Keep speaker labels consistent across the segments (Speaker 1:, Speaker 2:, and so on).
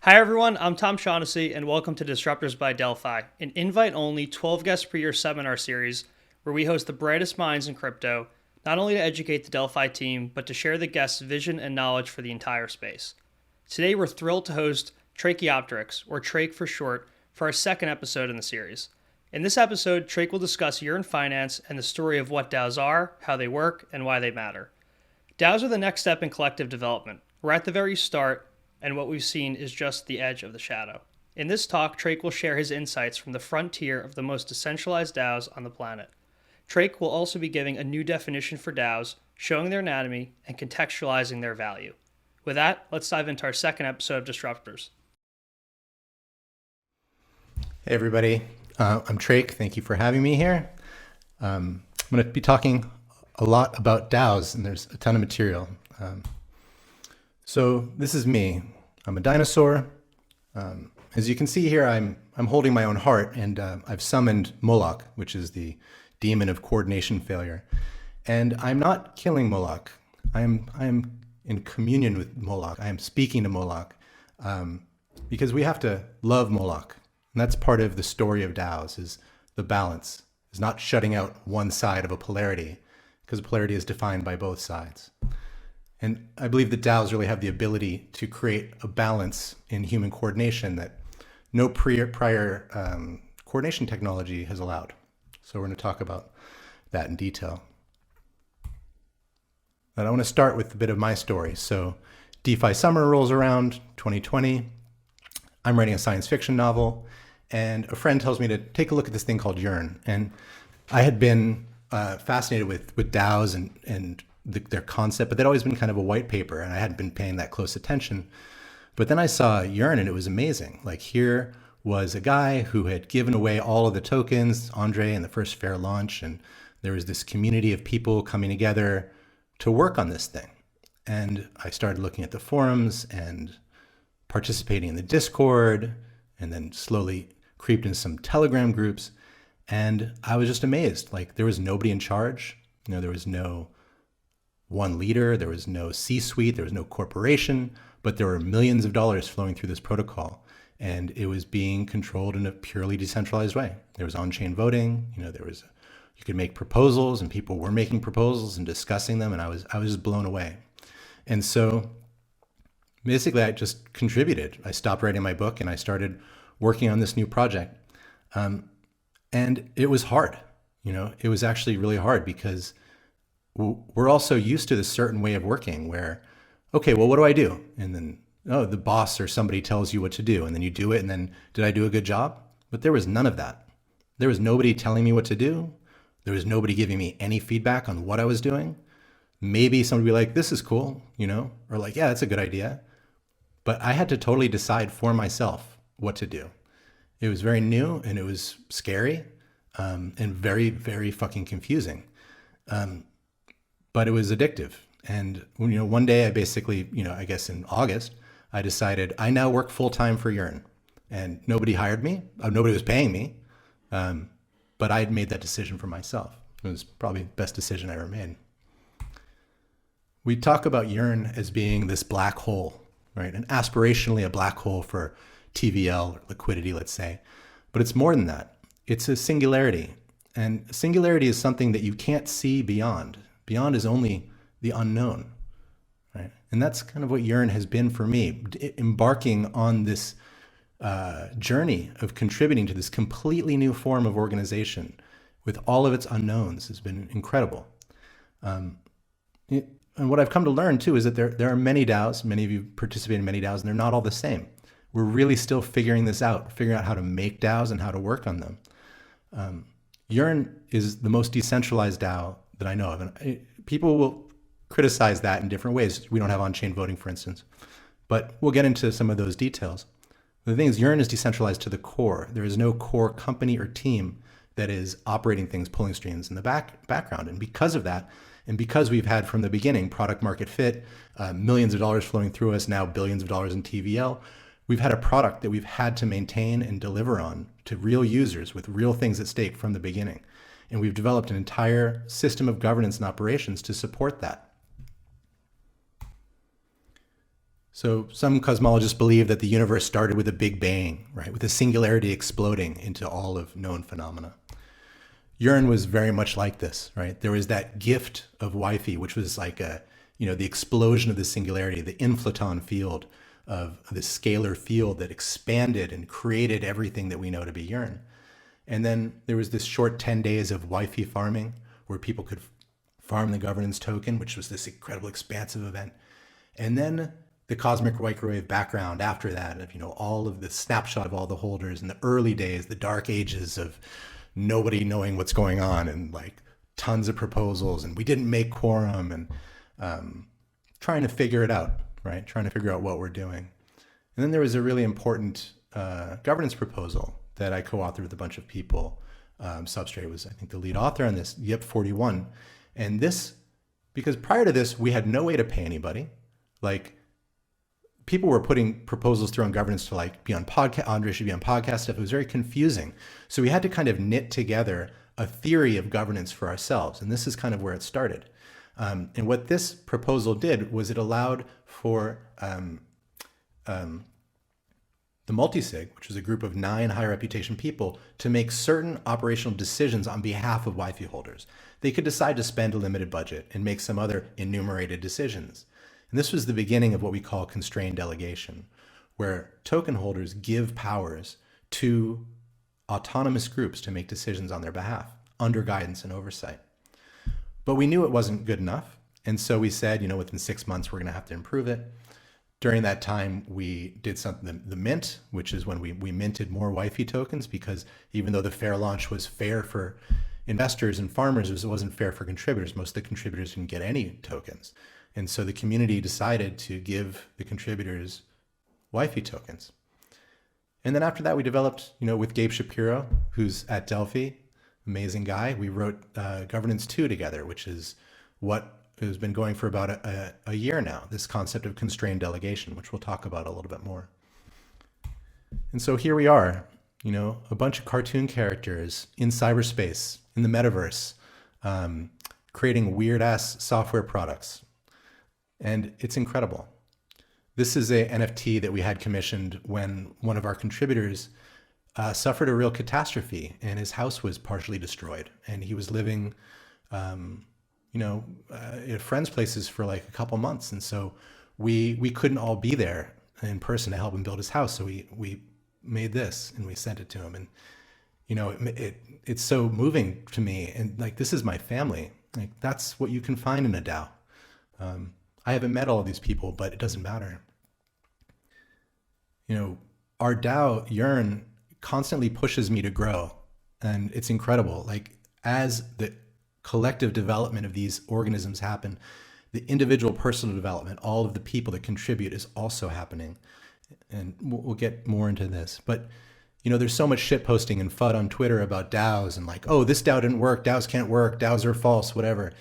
Speaker 1: Hi everyone, I'm Tom Shaughnessy and welcome to Disruptors by Delphi, an invite-only 12 guest per year seminar series where we host the brightest minds in crypto, not only to educate the Delphi team, but to share the guests' vision and knowledge for the entire space. Today we're thrilled to host Tracheopteryx, or Trach for short, for our second episode in the series. In this episode, Trach will discuss Yearn Finance and the story of what DAOs are, how they work, and why they matter. DAOs are the next step in collective development. We're at the very start, and what we've seen is just the edge of the shadow. In this talk, Trach will share his insights from the frontier of the most decentralized DAOs on the planet. Trach will also be giving a new definition for DAOs, showing their anatomy, and contextualizing their value. With that, let's dive into our second episode of Disruptors.
Speaker 2: Hey everybody, I'm Trach. Thank you for having me here. I'm going to be talking a lot about DAOs, and there's a ton of material. So this is me. I'm a dinosaur. As you can see here, I'm holding my own heart, and I've summoned Moloch, which is the demon of coordination failure. And I'm not killing Moloch. I'm in communion with Moloch. I am speaking to Moloch because we have to love Moloch. And that's part of the story of DAOs, is the balance, is not shutting out one side of a polarity, because polarity is defined by both sides. And I believe that DAOs really have the ability to create a balance in human coordination that no prior coordination technology has allowed. So we're going to talk about that in detail. And I want to start with a bit of my story. So DeFi summer rolls around, 2020. I'm writing a science fiction novel, and a friend tells me to take a look at this thing called Yearn. And I had been fascinated with DAOs and their concept, but they'd always been kind of a white paper, and I hadn't been paying that close attention. But then I saw Yearn, and it was amazing. Like, here was a guy who had given away all of the tokens, Andre, in the first fair launch, and there was this community of people coming together to work on this thing. And I started looking at the forums and participating in the Discord, and then slowly creeped into some Telegram groups, and I was just amazed. Like, there was nobody in charge. There was no one leader, there was no C-suite, there was no corporation, but there were millions of dollars flowing through this protocol, and it was being controlled in a purely decentralized way. There was on-chain voting, you could make proposals, and people were making proposals and discussing them, and I was just blown away. And so basically I just contributed. I stopped writing my book and I started working on this new project. And it was hard. It was actually really hard because we're also used to this certain way of working where, okay, well, what do I do? And then, the boss or somebody tells you what to do, and then you do it, and then, did I do a good job? But there was none of that. There was nobody telling me what to do. There was nobody giving me any feedback on what I was doing. Maybe somebody would be like, this is cool, or like, yeah, that's a good idea. But I had to totally decide for myself what to do. It was very new, and it was scary, and very, very fucking confusing. But it was addictive. And, one day I basically, I guess in August, I decided I now work full-time for Yearn. And nobody hired me. Nobody was paying me. But I had made that decision for myself. It was probably the best decision I ever made. We talk about Yearn as being this black hole, right? And aspirationally a black hole for TVL or liquidity, let's say. But it's more than that. It's a singularity. And a singularity is something that you can't see beyond. Beyond is only the unknown, right? And that's kind of what Yearn has been for me, embarking on this journey of contributing to this completely new form of organization with all of its unknowns has been incredible. And what I've come to learn too is that there are many DAOs, many of you participate in many DAOs, and they're not all the same. We're really still figuring this out, figuring out how to make DAOs and how to work on them. Yearn is the most decentralized DAO that I know of. And people will criticize that in different ways. We don't have on-chain voting, for instance, but we'll get into some of those details. The thing is, Yearn is decentralized to the core. There is no core company or team that is operating things, pulling strings in the background. And because of that, and because we've had from the beginning product market fit, millions of dollars flowing through us, now billions of dollars in TVL, we've had a product that we've had to maintain and deliver on to real users with real things at stake from the beginning. And we've developed an entire system of governance and operations to support that. So some cosmologists believe that the universe started with a big bang, right, with a singularity exploding into all of known phenomena. Yearn was very much like this, right? There was that gift of Wi-Fi, which was like the explosion of the singularity, the inflaton field of this scalar field that expanded and created everything that we know to be Yearn. And then there was this short 10 days of Wi-Fi farming where people could farm the governance token, which was this incredible expansive event. And then the cosmic microwave background after that of, all of the snapshot of all the holders in the early days, the dark ages of nobody knowing what's going on and like tons of proposals. And we didn't make quorum and trying to figure it out, right? Trying to figure out what we're doing. And then there was a really important governance proposal that I co-authored with a bunch of people. Substrate was, I think, the lead author on this, Yip 41. And this, because prior to this, we had no way to pay anybody. Like, people were putting proposals through on governance to like be on podcast, Andre should be on podcast stuff. It was very confusing. So we had to kind of knit together a theory of governance for ourselves. And this is kind of where it started. And what this proposal did was it allowed for the multisig, which is a group of 9 high reputation people, to make certain operational decisions on behalf of Wi-Fi holders. They could decide to spend a limited budget and make some other enumerated decisions. And this was the beginning of what we call constrained delegation, where token holders give powers to autonomous groups to make decisions on their behalf under guidance and oversight. But we knew it wasn't good enough. And so we said, within 6 months, we're going to have to improve it. During that time, we did something, the mint, which is when we minted more Wi-Fi tokens, because even though the fair launch was fair for investors and farmers, it wasn't fair for contributors. Most of the contributors didn't get any tokens. And so the community decided to give the contributors Wi-Fi tokens. And then after that, we developed, with Gabe Shapiro, who's at Delphi, amazing guy. We wrote Governance 2 together, which is what has been going for about a year now, this concept of constrained delegation, which we'll talk about a little bit more. And so here we are, a bunch of cartoon characters in cyberspace, in the metaverse, creating weird-ass software products. And it's incredible. This is a NFT that we had commissioned when one of our contributors suffered a real catastrophe and his house was partially destroyed. And he was living, at friends' places for like a couple months. And so we couldn't all be there in person to help him build his house. So we made this and we sent it to him. And, it's so moving to me. And like, this is my family. Like, that's what you can find in a DAO. I haven't met all of these people, but it doesn't matter. Our DAO, Yearn, constantly pushes me to grow. And it's incredible. Like, as the collective development of these organisms happen, the individual personal development, all of the people that contribute is also happening. And we'll get more into this. But, there's so much shit posting and FUD on Twitter about DAOs and like, oh, this DAO didn't work, DAOs can't work, DAOs are false, whatever.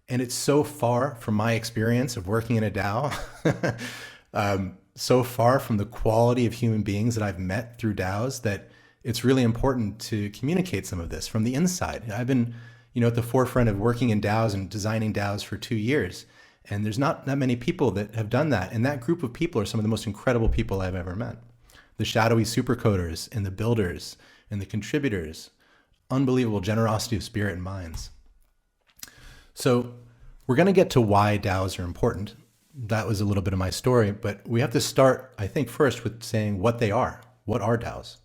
Speaker 2: And it's so far from my experience of working in a DAO, so far from the quality of human beings that I've met through DAOs, that it's really important to communicate some of this from the inside. I've been, at the forefront of working in DAOs and designing DAOs for 2 years. And there's not that many people that have done that. And that group of people are some of the most incredible people I've ever met. The shadowy supercoders and the builders and the contributors, unbelievable generosity of spirit and minds. So we're going to get to why DAOs are important. That was a little bit of my story, but we have to start, I think, first with saying what they are. What are DAOs?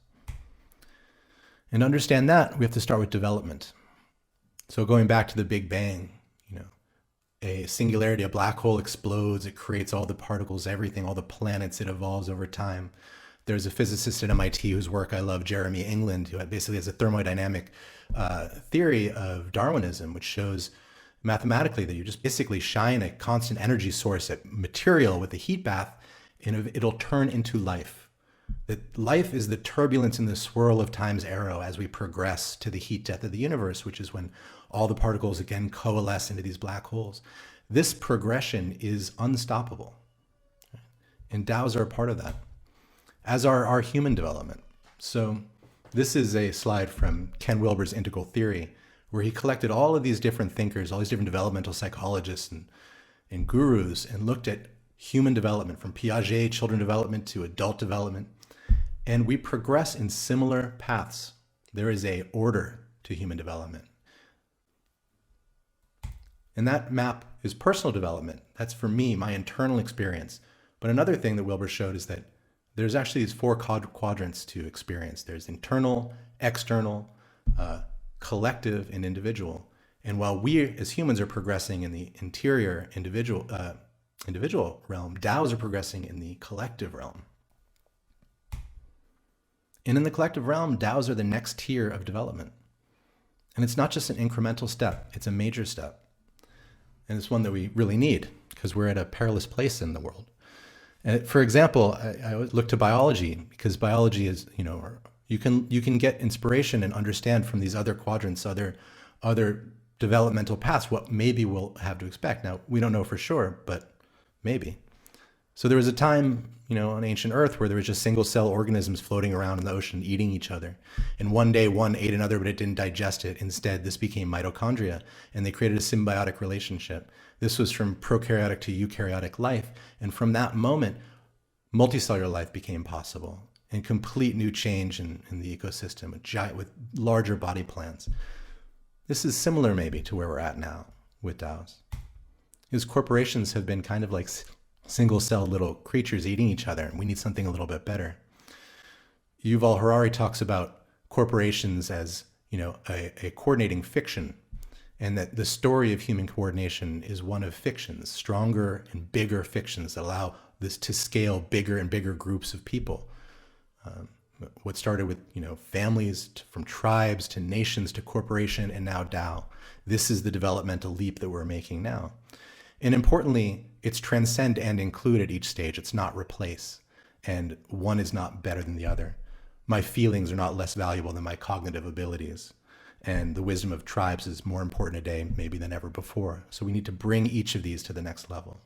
Speaker 2: And to understand that, we have to start with development. So going back to the Big Bang, a singularity, a black hole explodes, it creates all the particles, everything, all the planets, it evolves over time. There's a physicist at MIT whose work I love, Jeremy England, who basically has a thermodynamic theory of Darwinism, which shows mathematically that you just basically shine a constant energy source at material with a heat bath and it'll turn into life. That life is the turbulence and the swirl of time's arrow as we progress to the heat death of the universe, which is when all the particles again coalesce into these black holes. This progression is unstoppable. And DAOs are a part of that, as are our human development. So this is a slide from Ken Wilber's Integral Theory, where he collected all of these different thinkers, all these different developmental psychologists and gurus, and looked at human development, from Piaget children development to adult development. And we progress in similar paths. There is a order to human development. And that map is personal development. That's for me, my internal experience. But another thing that Wilber showed is that there's actually these four quadrants to experience. There's internal, external, collective, and individual. And while we as humans are progressing in the interior individual realm, DAOs are progressing in the collective realm. And in the collective realm, DAOs are the next tier of development. And it's not just an incremental step, it's a major step. And it's one that we really need because we're at a perilous place in the world. And for example, I look to biology because biology is, you can get inspiration and understand from these other quadrants, other developmental paths, what maybe we'll have to expect. Now, we don't know for sure, but maybe. So there was a time, on ancient Earth where there was just single cell organisms floating around in the ocean eating each other. And one day one ate another, but it didn't digest it. Instead, this became mitochondria, and they created a symbiotic relationship. This was from prokaryotic to eukaryotic life. And from that moment, multicellular life became possible and complete new change in the ecosystem, a giant with larger body plans. This is similar maybe to where we're at now with DAOs. Because corporations have been kind of like single-cell little creatures eating each other, and we need something a little bit better. Yuval Harari talks about corporations as, a coordinating fiction, and that the story of human coordination is one of fictions, stronger and bigger fictions that allow this to scale bigger and bigger groups of people. What started with, families, from tribes to nations to corporation, and now DAO. This is the developmental leap that we're making now. And importantly, it's transcend and include at each stage. It's not replace. And one is not better than the other. My feelings are not less valuable than my cognitive abilities. And the wisdom of tribes is more important today maybe than ever before. So we need to bring each of these to the next level.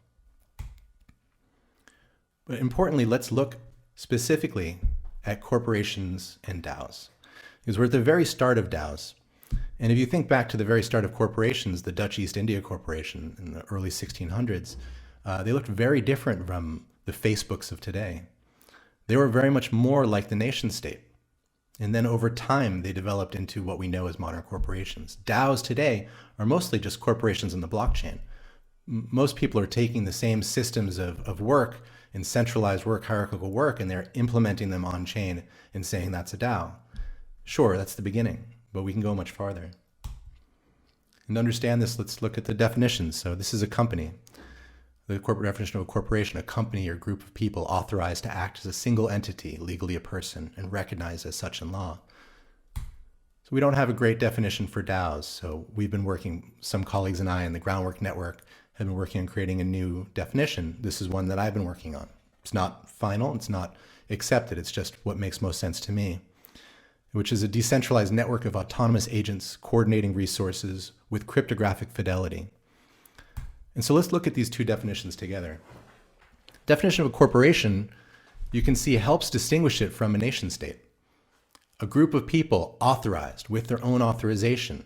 Speaker 2: But importantly, let's look specifically at corporations and DAOs. Because we're at the very start of DAOs. And if you think back to the very start of corporations, the Dutch East India Corporation in the early 1600s, they looked very different from the Facebooks of today. They were very much more like the nation state. And then over time, they developed into what we know as modern corporations. DAOs today are mostly just corporations in the blockchain. Most people are taking the same systems of work and centralized work, hierarchical work, and they're implementing them on chain and saying that's a DAO. Sure, that's the beginning, but we can go much farther. And to understand this, let's look at the definitions. So this is a company. The corporate definition of a corporation, a company or group of people authorized to act as a single entity, legally a person, and recognized as such in law. So we don't have a great definition for DAOs. So we've been working, some colleagues and I in the Groundwork Network have been working on creating a new definition. This is one that I've been working on. It's not final, it's not accepted, it's just what makes most sense to me, which is a decentralized network of autonomous agents coordinating resources with cryptographic fidelity. And so let's look at these two definitions together. Definition of a corporation, you can see, helps distinguish it from a nation state. A group of people authorized with their own authorization,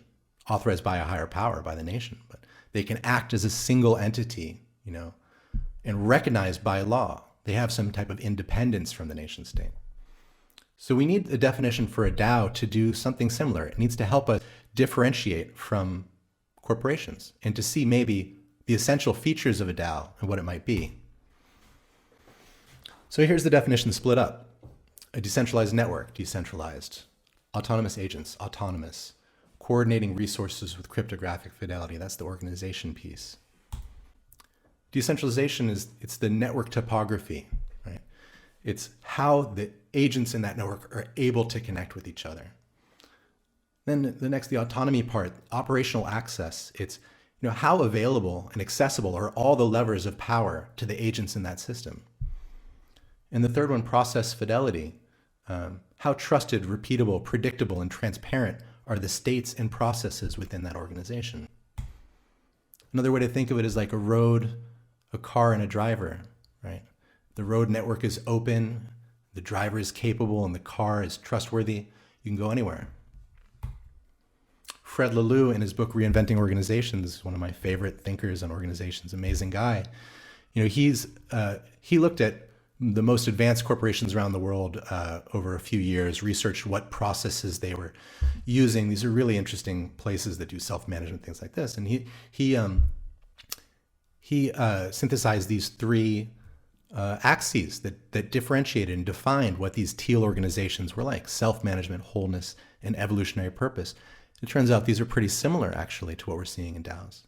Speaker 2: authorized by a higher power, by the nation, but they can act as a single entity, and recognized by law. They have some type of independence from the nation state. So we need a definition for a DAO to do something similar. It needs to help us differentiate from corporations and to see maybe the essential features of a DAO and what it might be. So here's the definition split up. A decentralized network, decentralized. Autonomous agents, autonomous. Coordinating resources with cryptographic fidelity, that's the organization piece. Decentralization it's the network topography, right? It's how the agents in that network are able to connect with each other. Then the autonomy part, operational access. It's how available and accessible are all the levers of power to the agents in that system. And the third one, process fidelity. How trusted, repeatable, predictable, and transparent are the states and processes within that organization. Another way to think of it is like a road, a car, and a driver, right? The road network is open, the driver is capable, and the car is trustworthy. You can go anywhere. Fred Laloux, in his book Reinventing Organizations, one of my favorite thinkers on organizations, amazing guy. He looked at the most advanced corporations around the world over a few years, researched what processes they were using. These are really interesting places that do self-management, things like this. And he synthesized these three axes that differentiated and defined what these teal organizations were like: self-management, wholeness, and evolutionary purpose. It turns out these are pretty similar, actually, to what we're seeing in DAOs.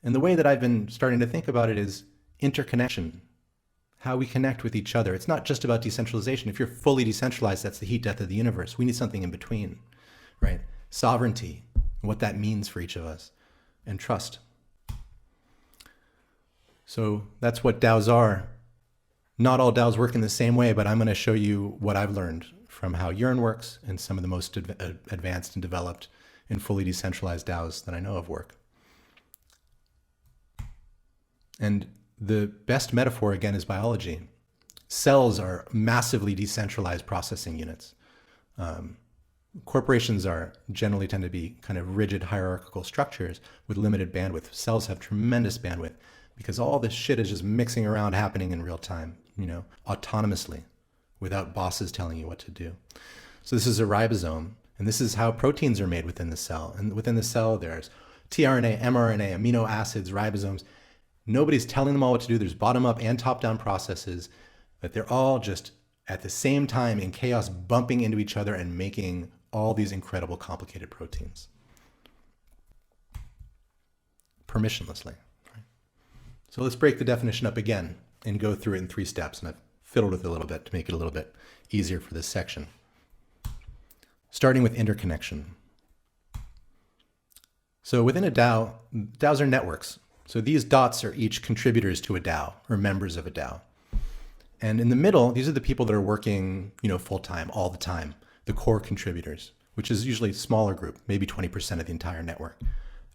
Speaker 2: And the way that I've been starting to think about it is interconnection, how we connect with each other. It's not just about decentralization. If you're fully decentralized, that's the heat death of the universe. We need something in between, right? Sovereignty, what that means for each of us, and trust. So that's what DAOs are. Not all DAOs work in the same way, but I'm going to show you what I've learned from how Yearn works and some of the most advanced and developed and fully decentralized DAOs that I know of work. And the best metaphor, again, is biology. Cells are massively decentralized processing units. Corporations generally tend to be kind of rigid hierarchical structures with limited bandwidth. Cells have tremendous bandwidth because all this shit is just mixing around, happening in real time, autonomously, without bosses telling you what to do. So this is a ribosome, and this is how proteins are made within the cell. And within the cell, there's tRNA, mRNA, amino acids, ribosomes. Nobody's telling them all what to do. There's bottom-up and top-down processes, but they're all just at the same time in chaos, bumping into each other and making all these incredible, complicated proteins permissionlessly. Right? So let's break the definition up again and go through it in 3 steps. And I've fiddled with it a little bit to make it a little bit easier for this section. Starting with interconnection. So within a DAO, DAOs are networks. So these dots are each contributors to a DAO or members of a DAO. And in the middle, these are the people that are working, full-time, all the time, the core contributors, which is usually a smaller group, maybe 20% of the entire network.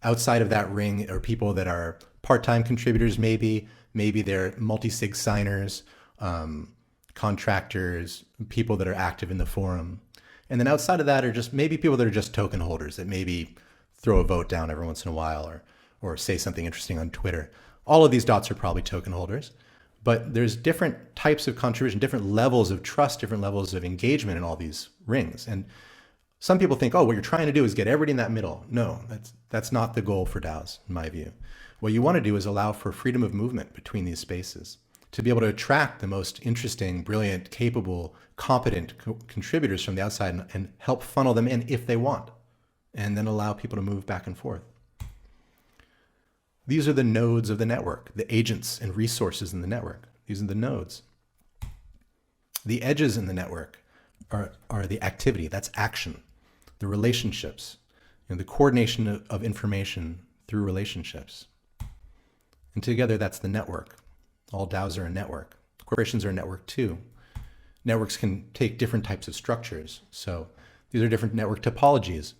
Speaker 2: Outside of that ring are people that are part-time contributors, maybe they're multi-sig signers, contractors, people that are active in the forum. And then outside of that are just maybe people that are just token holders that maybe throw a vote down every once in a while or say something interesting on Twitter. All of these dots are probably token holders, but there's different types of contribution, different levels of trust, different levels of engagement in all these rings. And some people think, what you're trying to do is get everybody in that middle. No, that's not the goal for DAOs, in my view. What you want to do is allow for freedom of movement between these spaces, to be able to attract the most interesting, brilliant, capable, competent contributors from the outside and help funnel them in if they want, and then allow people to move back and forth. These are the nodes of the network, the agents and resources in the network. These are the nodes. The edges in the network are the activity, that's action, the relationships, the coordination of information through relationships. And together, that's the network. All DAOs are a network. Corporations are a network too. Networks can take different types of structures. So these are different network topologies.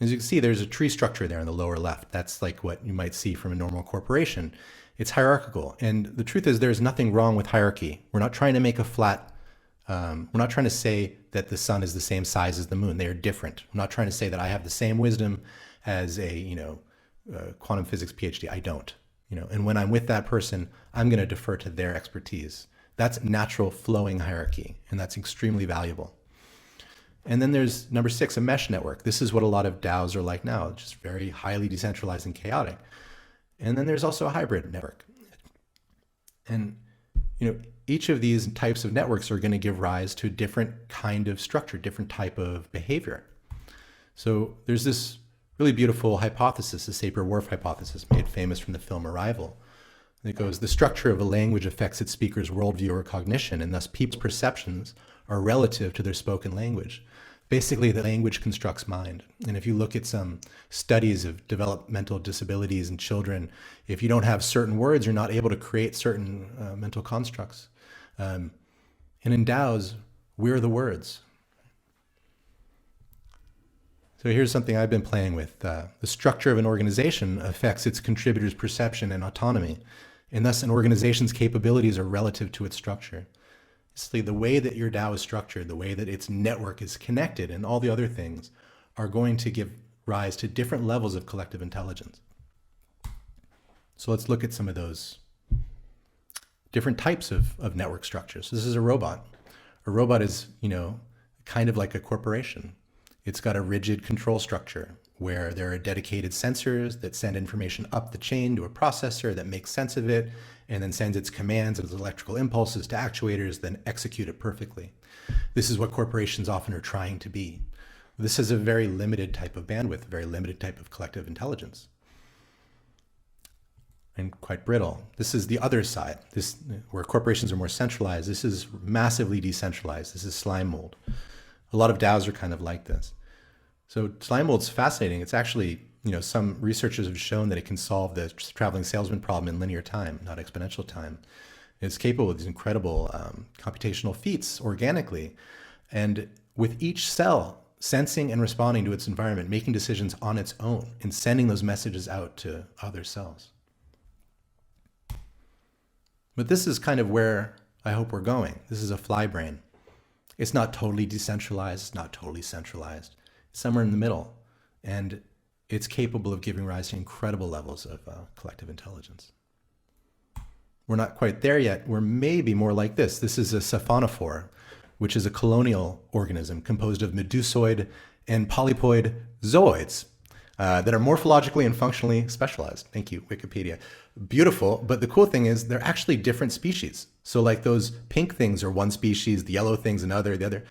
Speaker 2: As you can see, there's a tree structure there in the lower left. That's like what you might see from a normal corporation. It's hierarchical. And the truth is there's nothing wrong with hierarchy. We're not trying to make a flat, we're not trying to say that the sun is the same size as the moon. They are different. I'm not trying to say that I have the same wisdom as a, quantum physics PhD. I don't, and when I'm with that person, I'm going to defer to their expertise. That's natural flowing hierarchy, and that's extremely valuable. And then there's number 6, a mesh network. This is what a lot of DAOs are like now, just very highly decentralized and chaotic. And then there's also a hybrid network. And each of these types of networks are going to give rise to a different kind of structure, different type of behavior. So there's this really beautiful hypothesis, the Sapir-Whorf hypothesis, made famous from the film Arrival. It goes, the structure of a language affects its speaker's worldview or cognition, and thus people's perceptions are relative to their spoken language. Basically, the language constructs mind. And if you look at some studies of developmental disabilities in children, if you don't have certain words, you're not able to create certain mental constructs. And in DAOs, we're the words. So here's something I've been playing with. The structure of an organization affects its contributors' perception and autonomy, and thus an organization's capabilities are relative to its structure. Basically, the way that your DAO is structured, the way that its network is connected, and all the other things are going to give rise to different levels of collective intelligence. So let's look at some of those different types of network structures. This is a robot. A robot is, kind of like a corporation. It's got a rigid control structure where there are dedicated sensors that send information up the chain to a processor that makes sense of it and then sends its commands and its electrical impulses to actuators, then execute it perfectly. This is what corporations often are trying to be. This is a very limited type of bandwidth, a very limited type of collective intelligence, and quite brittle. This is the other side, where corporations are more centralized. This is massively decentralized. This is slime mold. A lot of DAOs are kind of like this. So slime mold's fascinating. It's actually, some researchers have shown that it can solve the traveling salesman problem in linear time, not exponential time. It's capable of these incredible computational feats organically. And with each cell sensing and responding to its environment, making decisions on its own and sending those messages out to other cells. But this is kind of where I hope we're going. This is a fly brain. It's not totally decentralized. It's not totally centralized. It's somewhere in the middle. And it's capable of giving rise to incredible levels of collective intelligence. We're not quite there yet. We're maybe more like this. This is a siphonophore, which is a colonial organism composed of medusoid and polypoid zooids that are morphologically and functionally specialized. Thank you, Wikipedia. Beautiful, but the cool thing is they're actually different species. So like those pink things are one species, the yellow things another, the other.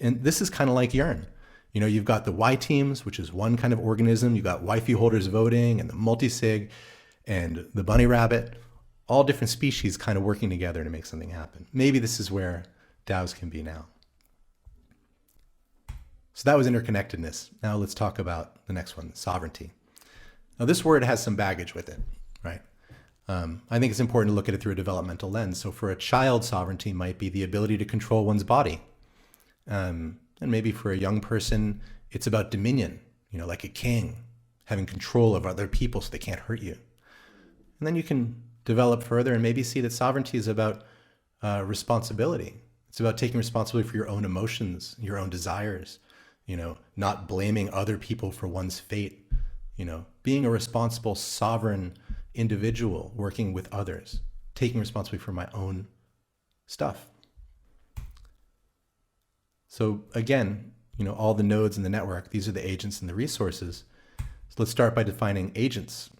Speaker 2: And this is kind of like Yearn. You've got the Y teams, which is one kind of organism. You've got wifey holders voting and the multisig and the bunny rabbit, all different species kind of working together to make something happen. Maybe this is where DAOs can be now. So that was interconnectedness. Now let's talk about the next one, sovereignty. Now this word has some baggage with it, right? I think it's important to look at it through a developmental lens. So for a child, sovereignty might be the ability to control one's body. And maybe for a young person, it's about dominion, like a king, having control of other people so they can't hurt you. And then you can develop further and maybe see that sovereignty is about responsibility. It's about taking responsibility for your own emotions, your own desires, not blaming other people for one's fate, being a responsible, sovereign individual working with others, taking responsibility for my own stuff. So again, all the nodes in the network, these are the agents and the resources. So let's start by defining agents.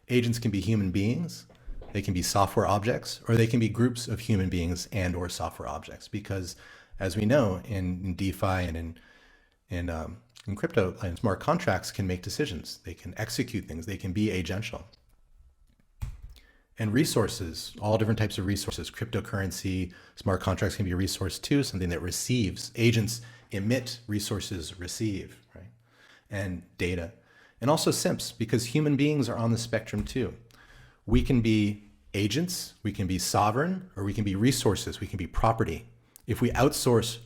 Speaker 2: Agents can be human beings, they can be software objects, or they can be groups of human beings and or software objects. Because as we know, in DeFi and in crypto, smart contracts can make decisions. They can execute things. They can be agential. And resources, all different types of resources, cryptocurrency, smart contracts can be a resource too, something that receives. Agents emit, resources receive, right? And data. And also simps, because human beings are on the spectrum too. We can be agents, we can be sovereign, or we can be resources, we can be property. If we outsource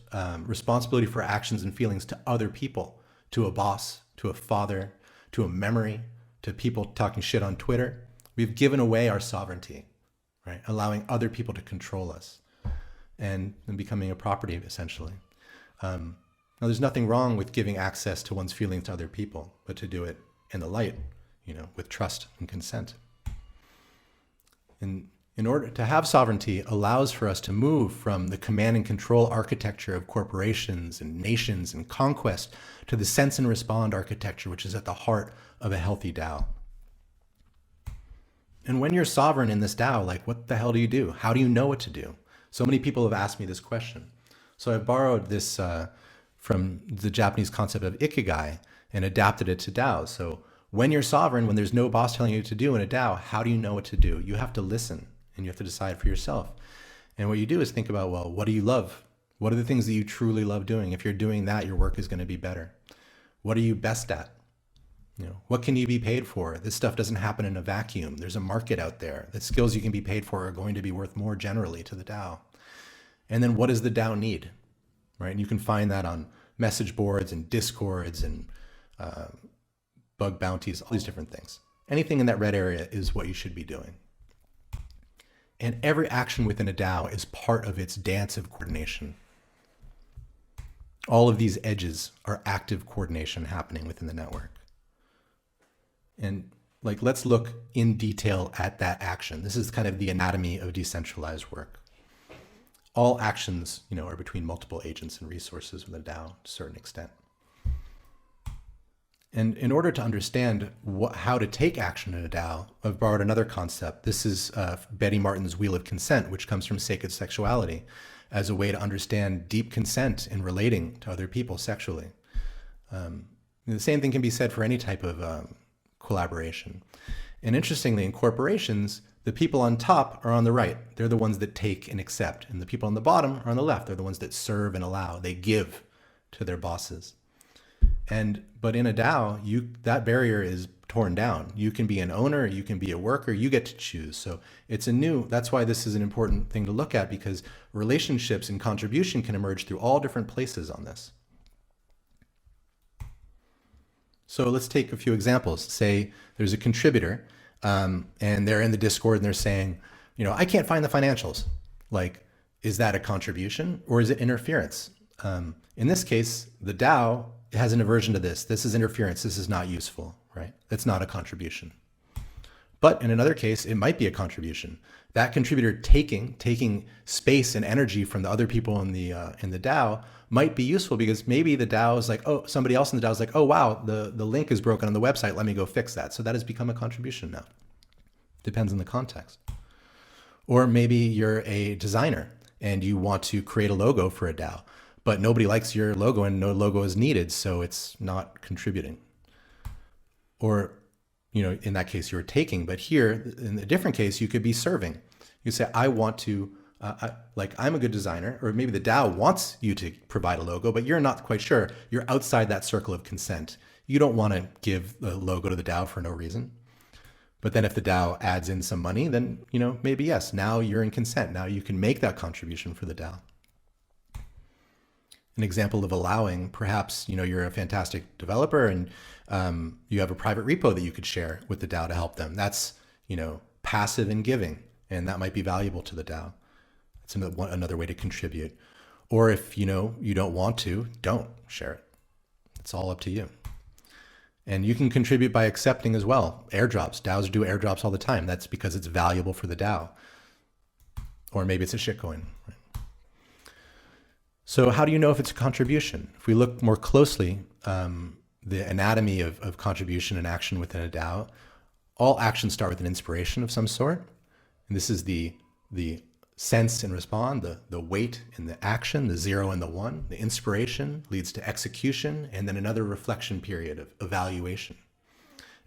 Speaker 2: responsibility for actions and feelings to other people, to a boss, to a father, to a memory, to people talking shit on Twitter, we've given away our sovereignty, right? Allowing other people to control us and becoming a property, essentially. Now, there's nothing wrong with giving access to one's feelings to other people, but to do it in the light, with trust and consent. And in order to have sovereignty allows for us to move from the command and control architecture of corporations and nations and conquest to the sense and respond architecture, which is at the heart of a healthy DAO. And when you're sovereign in this DAO, what the hell do you do? How do you know what to do? So many people have asked me this question. So I borrowed this from the Japanese concept of ikigai and adapted it to DAOs. So when you're sovereign, when there's no boss telling you what to do in a DAO, how do you know what to do? You have to listen and you have to decide for yourself. And what you do is think about, well, what do you love? What are the things that you truly love doing? If you're doing that, your work is going to be better. What are you best at? What can you be paid for? This stuff doesn't happen in a vacuum. There's a market out there. The skills you can be paid for are going to be worth more generally to the DAO. And then what does the DAO need, right? And you can find that on message boards and discords and bug bounties, all these different things. Anything in that red area is what you should be doing. And every action within a DAO is part of its dance of coordination. All of these edges are active coordination happening within the network. And let's look in detail at that action. This is kind of the anatomy of decentralized work. All actions, are between multiple agents and resources within a DAO to a certain extent. And in order to understand how to take action in a DAO, I've borrowed another concept. This is Betty Martin's Wheel of Consent, which comes from sacred sexuality, as a way to understand deep consent in relating to other people sexually. The same thing can be said for any type of collaboration. And interestingly, in corporations, the people on top are on the right. They're the ones that take and accept. And the people on the bottom are on the left. They're the ones that serve and allow. They give to their bosses. But in a DAO, that barrier is torn down. You can be an owner, you can be a worker, you get to choose. So that's why this is an important thing to look at, because relationships and contribution can emerge through all different places on this. So let's take a few examples. Say there's a contributor and they're in the Discord and they're saying, I can't find the financials. Is that a contribution or is it interference? In this case, the DAO has an aversion to this. This is interference. This is not useful, right? That's not a contribution. But in another case, it might be a contribution. That contributor taking space and energy from the other people in the DAO might be useful, because maybe the DAO is like, oh, somebody else in the DAO is like, oh wow, the link is broken on the website. Let me go fix that. So that has become a contribution now. Depends on the context. Or maybe you're a designer and you want to create a logo for a DAO, but nobody likes your logo and no logo is needed, so it's not contributing. Or, in that case, you're taking, but here, in a different case, you could be serving. You say, I want to, I'm a good designer, or maybe the DAO wants you to provide a logo, but you're not quite sure. You're outside that circle of consent. You don't want to give the logo to the DAO for no reason. But then if the DAO adds in some money, then, maybe yes, now you're in consent. Now you can make that contribution for the DAO. An example of allowing, perhaps, you're a fantastic developer and you have a private repo that you could share with the DAO to help them. That's, passive and giving, and that might be valuable to the DAO. It's another way to contribute. Or if, you don't want to, don't share it. It's all up to you. And you can contribute by accepting as well. Airdrops, DAOs do airdrops all the time. That's because it's valuable for the DAO. Or maybe it's a shitcoin. Right? So how do you know if it's a contribution? If we look more closely, the anatomy of contribution and action within a DAO, all actions start with an inspiration of some sort. And this is the sense and respond, the weight in the action, the 0 and the 1. The inspiration leads to execution, and then another reflection period of evaluation.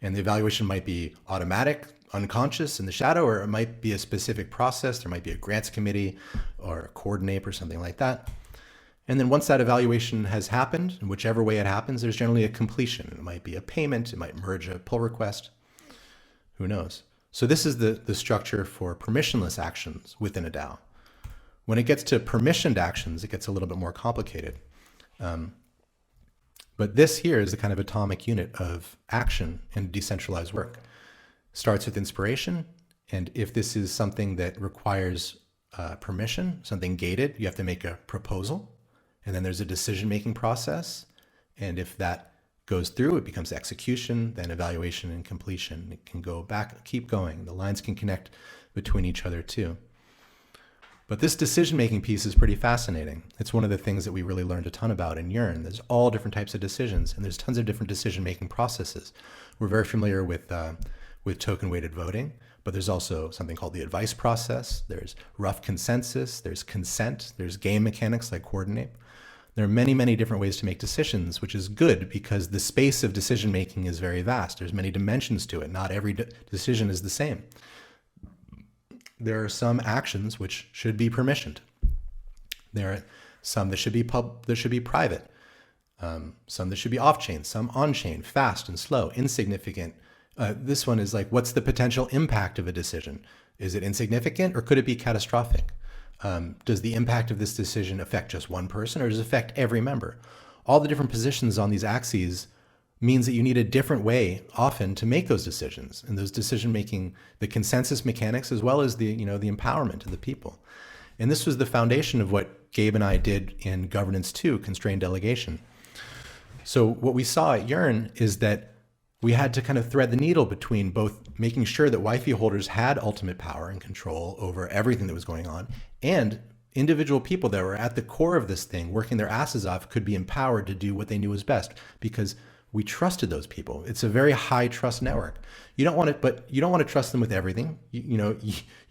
Speaker 2: And the evaluation might be automatic, unconscious in the shadow, or it might be a specific process. There might be a grants committee or a coordinape or something like that. And then once that evaluation has happened, in whichever way it happens, there's generally a completion. It might be a payment, it might merge a pull request, who knows? So this is the structure for permissionless actions within a DAO. When it gets to permissioned actions, it gets a little bit more complicated. But this here is the kind of atomic unit of action in decentralized work. Starts with inspiration, and if this is something that requires permission, something gated, you have to make a proposal, and then there's a decision-making process, and if that goes through, it becomes execution, then evaluation and completion. It can go back, keep going. The lines can connect between each other too. But this decision-making piece is pretty fascinating. It's one of the things that we really learned a ton about in Yearn. There's all different types of decisions, and there's tons of different decision-making processes. We're very familiar with token-weighted voting, but there's also something called the advice process. There's rough consensus, there's consent, there's game mechanics like Coordinape. There are many, many different ways to make decisions, which is good because the space of decision-making is very vast. There's many dimensions to it. Not every decision is the same. There are some actions which should be permissioned. There are some that should be private. Some that should be off-chain, some on-chain, fast and slow, insignificant. This one is like, what's the potential impact of a decision? Is it insignificant or could it be catastrophic? Does the impact of this decision affect just one person or does it affect every member? All the different positions on these axes means that you need a different way often to make those decisions, and those decision-making, the consensus mechanics, as well as the empowerment of the people. And this was the foundation of what Gabe and I did in Governance 2, Constrained Delegation. So what we saw at Yearn is that we had to kind of thread the needle between both making sure that wifey holders had ultimate power and control over everything that was going on, and individual people that were at the core of this thing, working their asses off, could be empowered to do what they knew was best because we trusted those people. It's a very high trust network. You don't want it, but you don't want to trust them with everything. You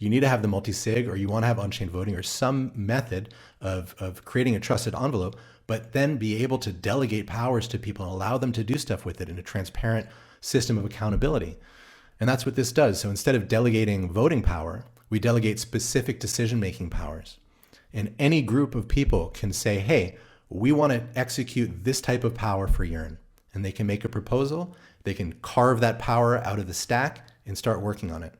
Speaker 2: need to have the multi-sig, or you want to have on-chain voting, or some method of creating a trusted envelope, but then be able to delegate powers to people and allow them to do stuff with it in a transparent system of accountability. And that's what this does. So instead of delegating voting power, we delegate specific decision-making powers. And any group of people can say, hey, we want to execute this type of power for Yearn. And they can make a proposal, they can carve that power out of the stack and start working on it.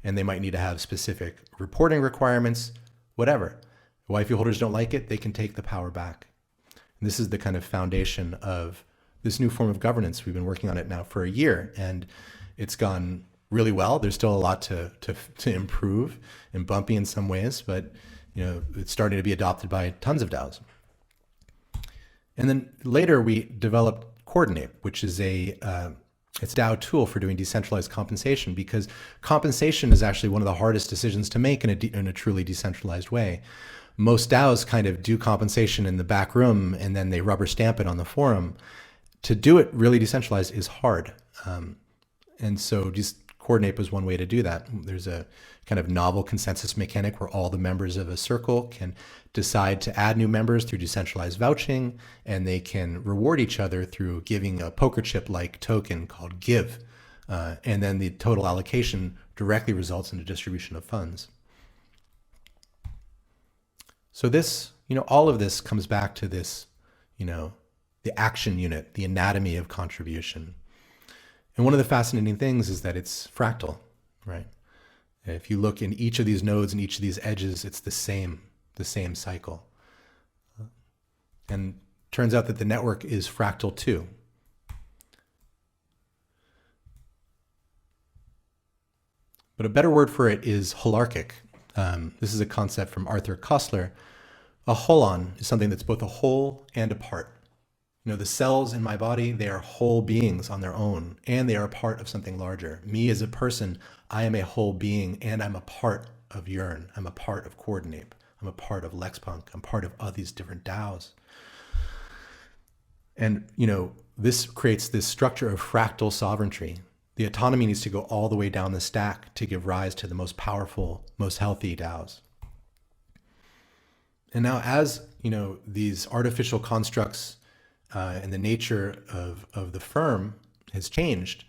Speaker 2: And they might need to have specific reporting requirements, whatever. Wifey holders don't like it, they can take the power back. And this is the kind of foundation of this new form of governance. We've been working on it now for a year, and it's gone really well. There's still a lot to improve and bumpy in some ways, but it's starting to be adopted by tons of DAOs. And then later we developed Coordinape, which is it's a DAO tool for doing decentralized compensation, because compensation is actually one of the hardest decisions to make in a truly decentralized way. Most DAOs kind of do compensation in the back room and then they rubber stamp it on the forum. To do it really decentralized is hard. And so just Coordinape is one way to do that. There's a kind of novel consensus mechanic where all the members of a circle can decide to add new members through decentralized vouching, and they can reward each other through giving a poker chip-like token called Give. And then the total allocation directly results in a distribution of funds. So this, all of this comes back to this, the action unit, the anatomy of contribution. And one of the fascinating things is that it's fractal, right? If you look in each of these nodes and each of these edges, it's the same cycle. And turns out that the network is fractal too. But a better word for it is holarchic. This is a concept from Arthur Koestler. A holon is something that's both a whole and a part. The cells in my body, they are whole beings on their own, and they are a part of something larger. Me as a person, I am a whole being, and I'm a part of Yearn. I'm a part of Coordinape. I'm a part of Lexpunk. I'm part of all these different DAOs. And, this creates this structure of fractal sovereignty. The autonomy needs to go all the way down the stack to give rise to the most powerful, most healthy DAOs. And now as, these artificial constructs and the nature of the firm has changed,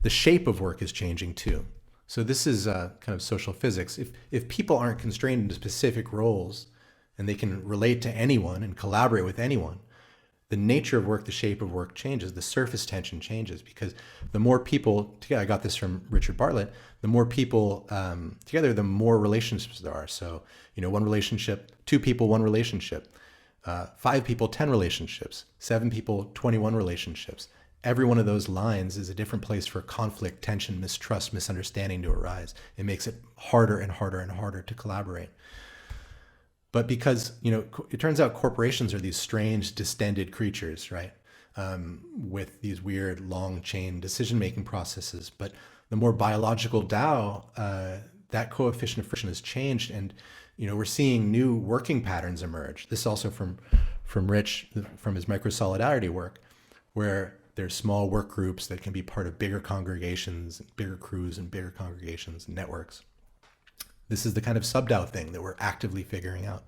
Speaker 2: the shape of work is changing too. So this is kind of social physics. If people aren't constrained into specific roles and they can relate to anyone and collaborate with anyone, the nature of work, the shape of work changes, the surface tension changes, because the more people together, I got this from Richard Bartlett, the more people together, the more relationships there are. So, one relationship, 2 people, 1 relationship. 5 people, 10 relationships, 7 people, 21 relationships. Every one of those lines is a different place for conflict, tension, mistrust, misunderstanding to arise. It makes it harder and harder and harder to collaborate. But because, it turns out corporations are these strange, distended creatures, right? With these weird long chain decision-making processes. But the more biological DAO, that coefficient of friction has changed, and we're seeing new working patterns emerge. This also from Rich, from his micro-solidarity work, where there's small work groups that can be part of bigger congregations, bigger crews and bigger congregations and networks. This is the kind of sub-DAO thing that we're actively figuring out.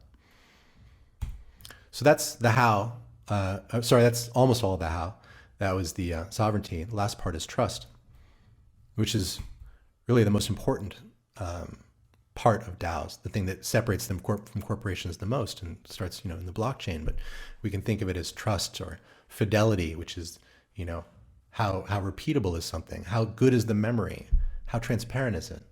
Speaker 2: So that's the how. That's almost all the how. That was the sovereignty. The last part is trust, which is really the most important part of DAOs, the thing that separates them from corporations the most, and starts, in the blockchain. But we can think of it as trust or fidelity, which is, how repeatable is something? How good is the memory? How transparent is it?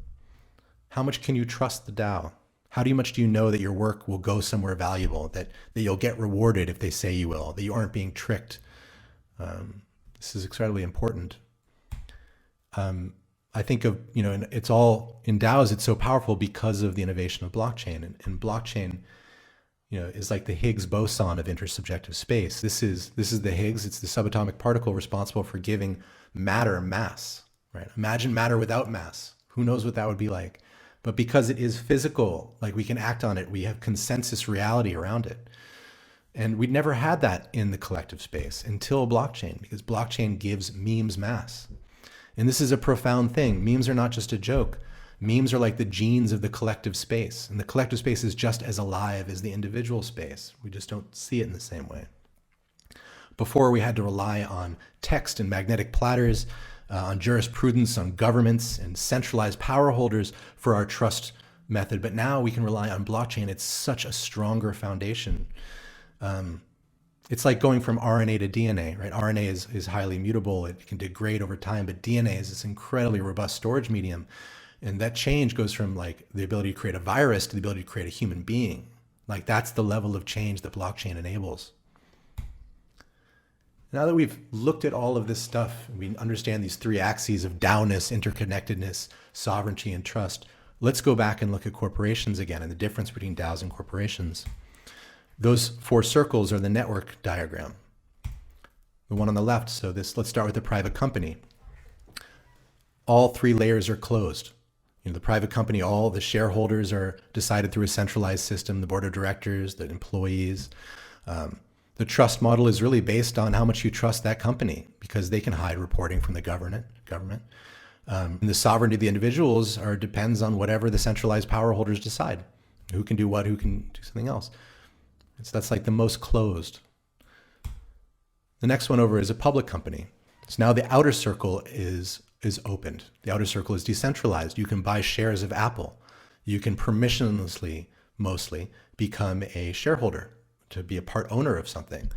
Speaker 2: How much can you trust the DAO? How much do you know that your work will go somewhere valuable, that you'll get rewarded if they say you will, that you aren't being tricked? This is incredibly important. I think of, and it's all in DAOs, it's so powerful because of the innovation of blockchain. And blockchain, is like the Higgs boson of intersubjective space. This is the Higgs. It's the subatomic particle responsible for giving matter mass, right? Imagine matter without mass. Who knows what that would be like? But because it is physical, like we can act on it, we have consensus reality around it. And we'd never had that in the collective space until blockchain, because blockchain gives memes mass. And this is a profound thing. Memes are not just a joke. Memes are like the genes of the collective space. And the collective space is just as alive as the individual space. We just don't see it in the same way. Before, we had to rely on text and magnetic platters, on jurisprudence, on governments, and centralized power holders for our trust method. But now we can rely on blockchain. It's such a stronger foundation. It's like going from RNA to DNA, right? RNA is highly mutable. It can degrade over time, but DNA is this incredibly robust storage medium. And that change goes from like the ability to create a virus to the ability to create a human being. Like that's the level of change that blockchain enables. Now that we've looked at all of this stuff, we understand these three axes of DAO-ness, interconnectedness, sovereignty, and trust. Let's go back and look at corporations again and the difference between DAOs and corporations. Those four circles are the network diagram. The one on the left, so let's start with the private company. All three layers are closed. The private company, all the shareholders are decided through a centralized system, the board of directors, the employees. The trust model is really based on how much you trust that company because they can hide reporting from the government. And the sovereignty of the individuals depends on whatever the centralized power holders decide. Who can do what, who can do something else. So that's like the most closed. The next one over is a public company. So now the outer circle is opened. The outer circle is decentralized. You can buy shares of Apple. You can permissionlessly, mostly, become a shareholder to be a part owner of something.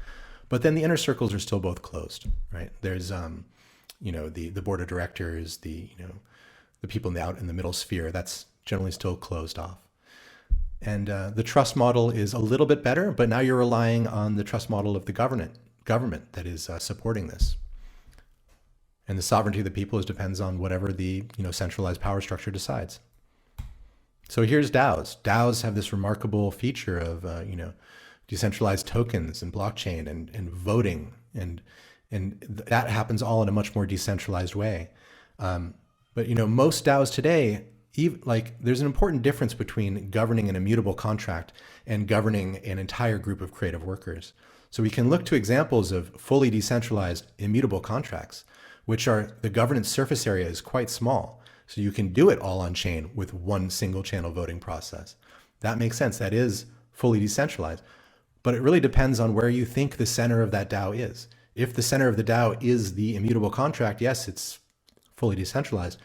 Speaker 2: But then the inner circles are still both closed, right? There's, the board of directors, the people in the middle sphere. That's generally still closed off. And the trust model is a little bit better, but now you're relying on the trust model of the government that is supporting this. And the sovereignty of the people depends on whatever the centralized power structure decides. So here's DAOs. DAOs have this remarkable feature of decentralized tokens and blockchain and voting, and that happens all in a much more decentralized way. But most DAOs today, there's an important difference between governing an immutable contract and governing an entire group of creative workers. So we can look to examples of fully decentralized immutable contracts, which are the governance surface area is quite small. So you can do it all on chain with one single channel voting process. That makes sense. That is fully decentralized. But it really depends on where you think the center of that DAO is. If the center of the DAO is the immutable contract, yes, it's fully decentralized.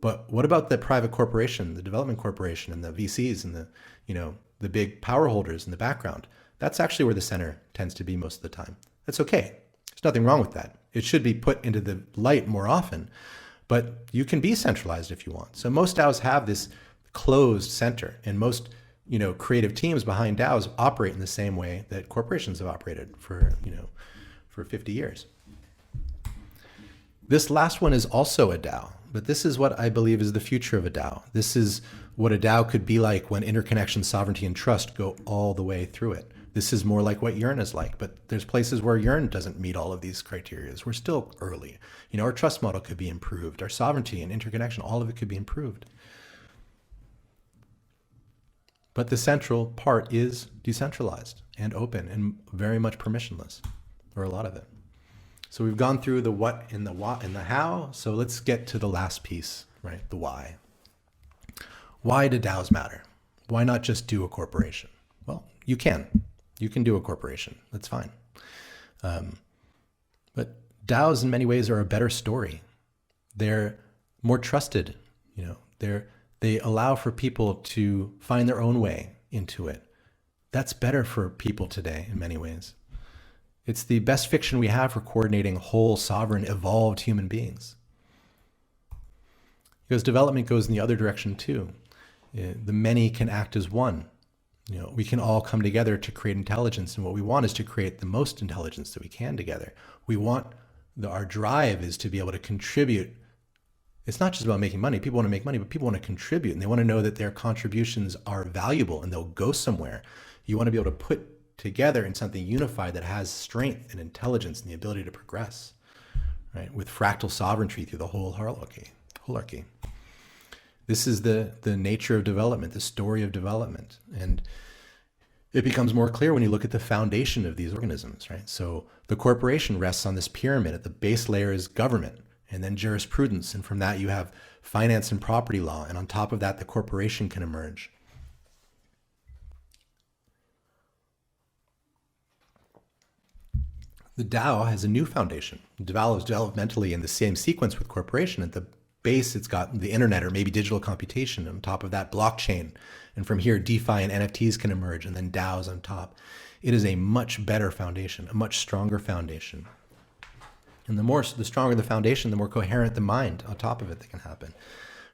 Speaker 2: But what about the private corporation, the development corporation, and the VCs and the big power holders in the background? That's actually where the center tends to be most of the time. That's okay. There's nothing wrong with that. It should be put into the light more often, but you can be centralized if you want. So most DAOs have this closed center, and most creative teams behind DAOs operate in the same way that corporations have operated for 50 years. This last one is also a DAO, but this is what I believe is the future of a DAO. This is what a DAO could be like when interconnection, sovereignty, and trust go all the way through it. This is more like what Yearn is like, but there's places where Yearn doesn't meet all of these criteria. We're still early. Our trust model could be improved. Our sovereignty and interconnection, all of it could be improved. But the central part is decentralized and open and very much permissionless, or a lot of it. So we've gone through the what and the what and the how. So let's get to the last piece, right? The why. Why do DAOs matter? Why not just do a corporation? Well, you can. You can do a corporation. That's fine. But DAOs in many ways are a better story. They're more trusted. They allow for people to find their own way into it. That's better for people today in many ways. It's the best fiction we have for coordinating whole, sovereign, evolved human beings. Because development goes in the other direction too. The many can act as one. We can all come together to create intelligence, and what we want is to create the most intelligence that we can together. Our drive is to be able to contribute it's not just about making money. People want to make money, but people want to contribute, and they want to know that their contributions are valuable and they'll go somewhere. You want to be able to put together in something unified that has strength and intelligence and the ability to progress, right? With fractal sovereignty through the whole holarchy. This is the nature of development, the story of development. And it becomes more clear when you look at the foundation of these organisms, right? So the corporation rests on this pyramid. At the base layer is government, and then jurisprudence. And from that, you have finance and property law. And on top of that, the corporation can emerge. The DAO has a new foundation. It develops developmentally in the same sequence with corporation. At the base, it's got the internet or maybe digital computation. On top of that, blockchain. And from here, DeFi and NFTs can emerge, and then DAOs on top. It is a much better foundation, a much stronger foundation. And the stronger the foundation, the more coherent the mind on top of it that can happen.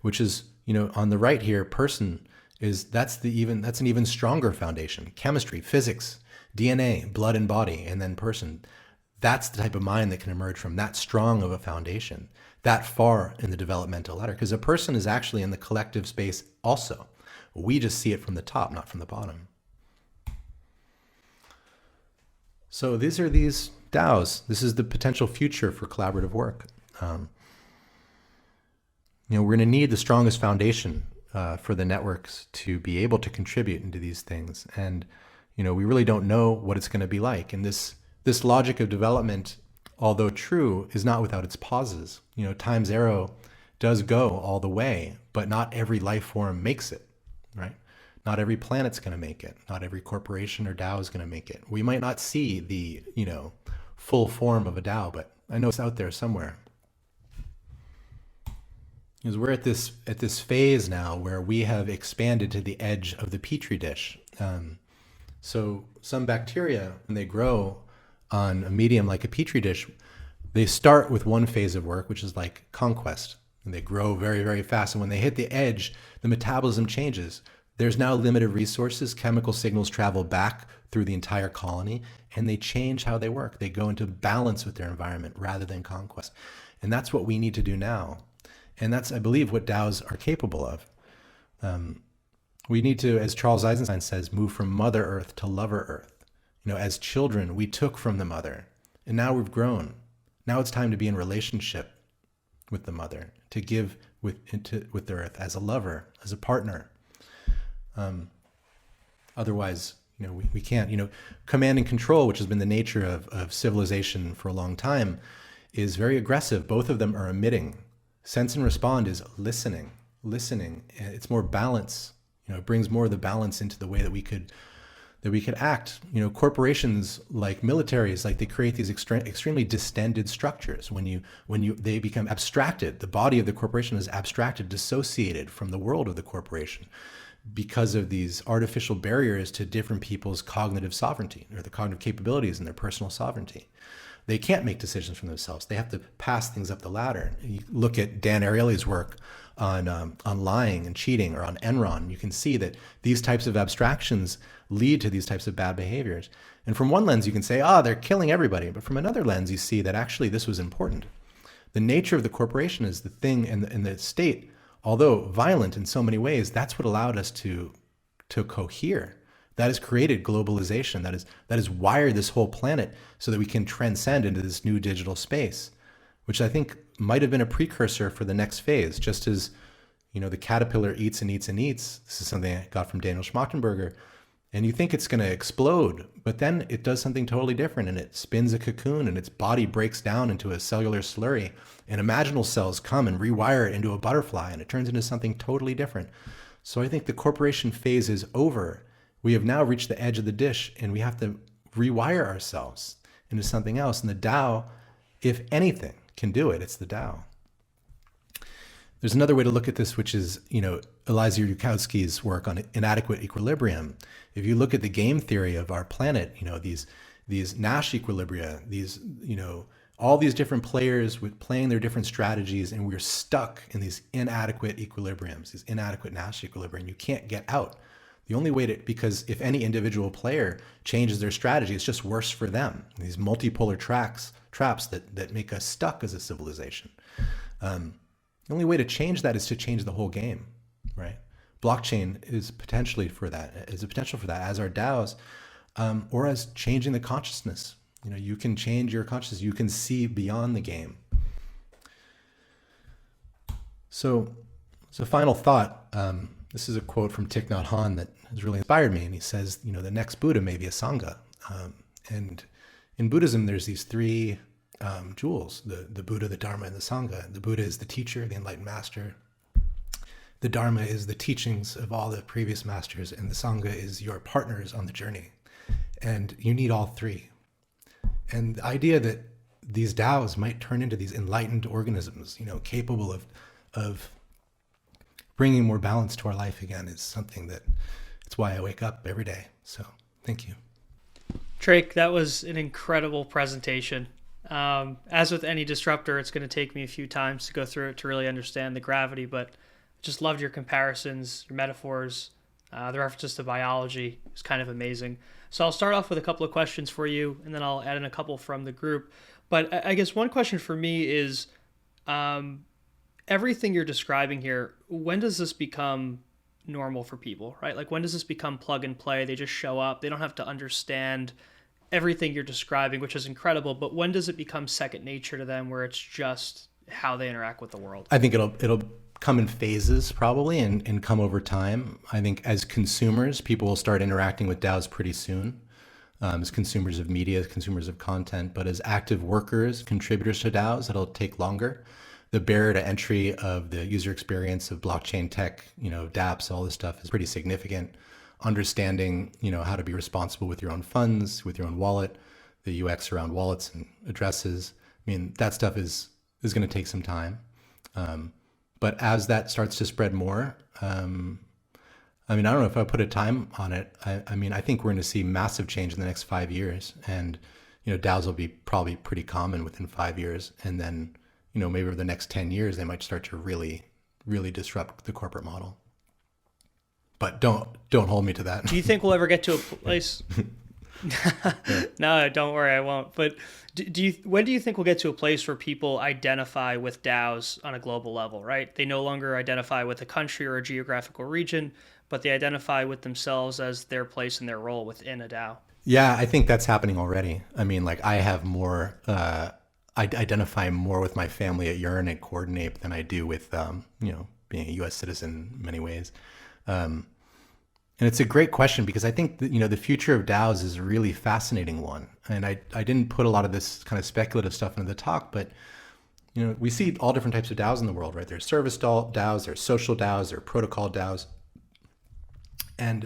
Speaker 2: Which is, on the right here, person that's an even stronger foundation. Chemistry, physics, DNA, blood and body, and then person. That's the type of mind that can emerge from that strong of a foundation, that far in the developmental ladder. Because a person is actually in the collective space also. We just see it from the top, not from the bottom. So these are these DAOs. This is the potential future for collaborative work. We're going to need the strongest foundation for the networks to be able to contribute into these things. And, we really don't know what it's going to be like. And this logic of development, although true, is not without its pauses. Time's arrow does go all the way, but not every life form makes it, right? Not every planet's going to make it. Not every corporation or DAO is going to make it. We might not see the, full form of a DAO, but I know it's out there somewhere. Because we're at this phase now where we have expanded to the edge of the petri dish. So some bacteria, when they grow on a medium like a petri dish, they start with one phase of work, which is like conquest. And they grow very, very fast. And when they hit the edge, the metabolism changes. There's now limited resources. Chemical signals travel back through the entire colony, and they change how they work. They go into balance with their environment rather than conquest. And that's what we need to do now. And that's, I believe, what DAOs are capable of. We need to, as Charles Eisenstein says, move from Mother Earth to Lover Earth. As children, we took from the mother, and now we've grown. Now it's time to be in relationship with the mother, to give with the earth as a lover, as a partner. Otherwise, we can't. Command and control, which has been the nature of civilization for a long time, is very aggressive. Both of them are emitting. Sense and respond is listening. It's more balance. It brings more of the balance into the way that we could act. Corporations like militaries, like they create these extremely distended structures. When they become abstracted, the body of the corporation is abstracted, dissociated from the world of the corporation because of these artificial barriers to different people's cognitive sovereignty or the cognitive capabilities and their personal sovereignty. They can't make decisions for themselves. They have to pass things up the ladder. You look at Dan Ariely's work on lying and cheating, or on Enron. You can see that these types of abstractions lead to these types of bad behaviors. And from one lens, you can say, they're killing everybody. But from another lens, you see that actually this was important. The nature of the corporation is the thing, and the state, although violent in so many ways, that's what allowed us to cohere. That has created globalization. That has wired this whole planet so that we can transcend into this new digital space, which I think might have been a precursor for the next phase. Just as, the caterpillar eats and eats and eats. This is something I got from Daniel Schmachtenberger. And you think it's going to explode, but then it does something totally different, and it spins a cocoon, and its body breaks down into a cellular slurry, and imaginal cells come and rewire it into a butterfly, and it turns into something totally different. So I think the corporation phase is over. We have now reached the edge of the dish, and we have to rewire ourselves into something else. And the DAO, if anything can do it, it's the DAO. There's another way to look at this, which is, Eliezer Yudkowsky's work on inadequate equilibrium. If you look at the game theory of our planet, these Nash equilibria, all these different players playing their different strategies, and we're stuck in these inadequate equilibriums, these inadequate Nash equilibria, and you can't get out. The only way because if any individual player changes their strategy, it's just worse for them. These multipolar traps that make us stuck as a civilization. The only way to change that is to change the whole game, right? Blockchain is potentially for that, is a potential for that, as are DAOs, or as changing the consciousness. You can change your consciousness. You can see beyond the game. So final thought. This is a quote from Thich Nhat Hanh that has really inspired me. And he says, the next Buddha may be a Sangha. And in Buddhism, there's these three jewels, the Buddha, the Dharma, and the Sangha. The Buddha is the teacher, the enlightened master. The Dharma is the teachings of all the previous masters, and the Sangha is your partners on the journey. And you need all three. And the idea that these DAOs might turn into these enlightened organisms, capable of bringing more balance to our life again, is something that, it's why I wake up every day. So thank you.
Speaker 1: Trach, that was an incredible presentation. As with any disruptor, it's going to take me a few times to go through it to really understand the gravity, but just loved your comparisons, your metaphors, the references to biology. It's kind of amazing. So I'll start off with a couple of questions for you, and then I'll add in a couple from the group. But I guess one question for me is, everything you're describing here, when does this become normal for people, right? Like, when does this become plug and play? They just show up. They don't have to understand everything you're describing, which is incredible. But when does it become second nature to them, where it's just how they interact with the world?
Speaker 2: I think it'll come in phases probably and come over time. I think as consumers, people will start interacting with DAOs pretty soon, as consumers of media, consumers of content. But as active workers, contributors to DAOs, it'll take longer. The barrier to entry of the user experience of blockchain tech, dApps, all this stuff is pretty significant. Understanding, how to be responsible with your own funds, with your own wallet, the UX around wallets and addresses. I mean, that stuff is going to take some time. But as that starts to spread more, I don't know if I put a time on it. I think we're going to see massive change in the next 5 years. And, DAOs will be probably pretty common within 5 years. And then, maybe over the next 10 years, they might start to really, really disrupt the corporate model. But don't hold me to that.
Speaker 1: Do you think we'll ever get to a place? No, don't worry, I won't. But when do you think we'll get to a place where people identify with DAOs on a global level, right? They no longer identify with a country or a geographical region, but they identify with themselves as their place and their role within a DAO. Yeah,
Speaker 2: I think that's happening already. I have more, I identify more with my family at Yearn and Coordinape than I do with, being a U.S. citizen in many ways. And it's a great question because I think that, the future of DAOs is a really fascinating one. And I didn't put a lot of this kind of speculative stuff into the talk, but, we see all different types of DAOs in the world, right? There's service DAOs, there's social DAOs, there are protocol DAOs. And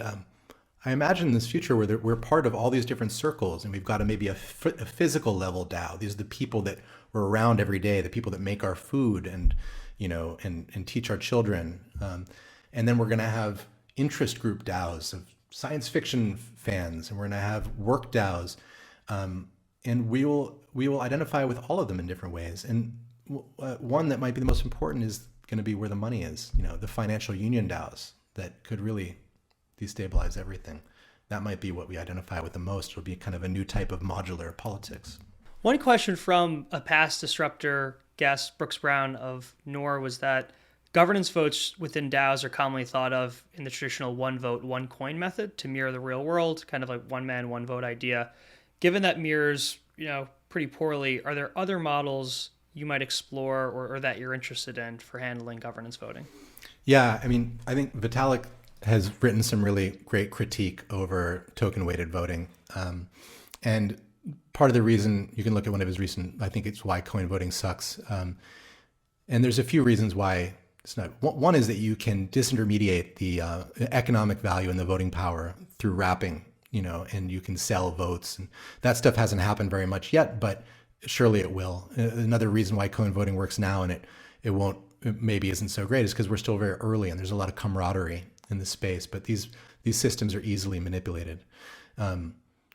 Speaker 2: I imagine this future where we're part of all these different circles, and we've got maybe a physical level DAO. These are the people that we're around every day, the people that make our food and, and teach our children. And then we're going to have interest group DAOs of science fiction fans, and we're going to have work DAOs, and we will identify with all of them in different ways. And one that might be the most important is going to be where the money is. The financial union DAOs that could really destabilize everything. That might be what we identify with the most. It'll be kind of a new type of modular politics.
Speaker 1: One question from a past disruptor guest, Brooks Brown of NOR, was that governance votes within DAOs are commonly thought of in the traditional one vote, one coin method to mirror the real world, kind of like one man, one vote idea. Given that mirrors, pretty poorly, are there other models you might explore or that you're interested in for handling governance voting?
Speaker 2: Yeah, I think Vitalik has written some really great critique over token weighted voting. And part of the reason, you can look at one of his recent, I think it's why coin voting sucks. And there's a few reasons why it's not. One is that you can disintermediate the economic value and the voting power through wrapping, and you can sell votes. And that stuff hasn't happened very much yet, but surely it will. Another reason why coin voting works now and it maybe isn't so great is because we're still very early and there's a lot of camaraderie in the space, but these systems are easily manipulated.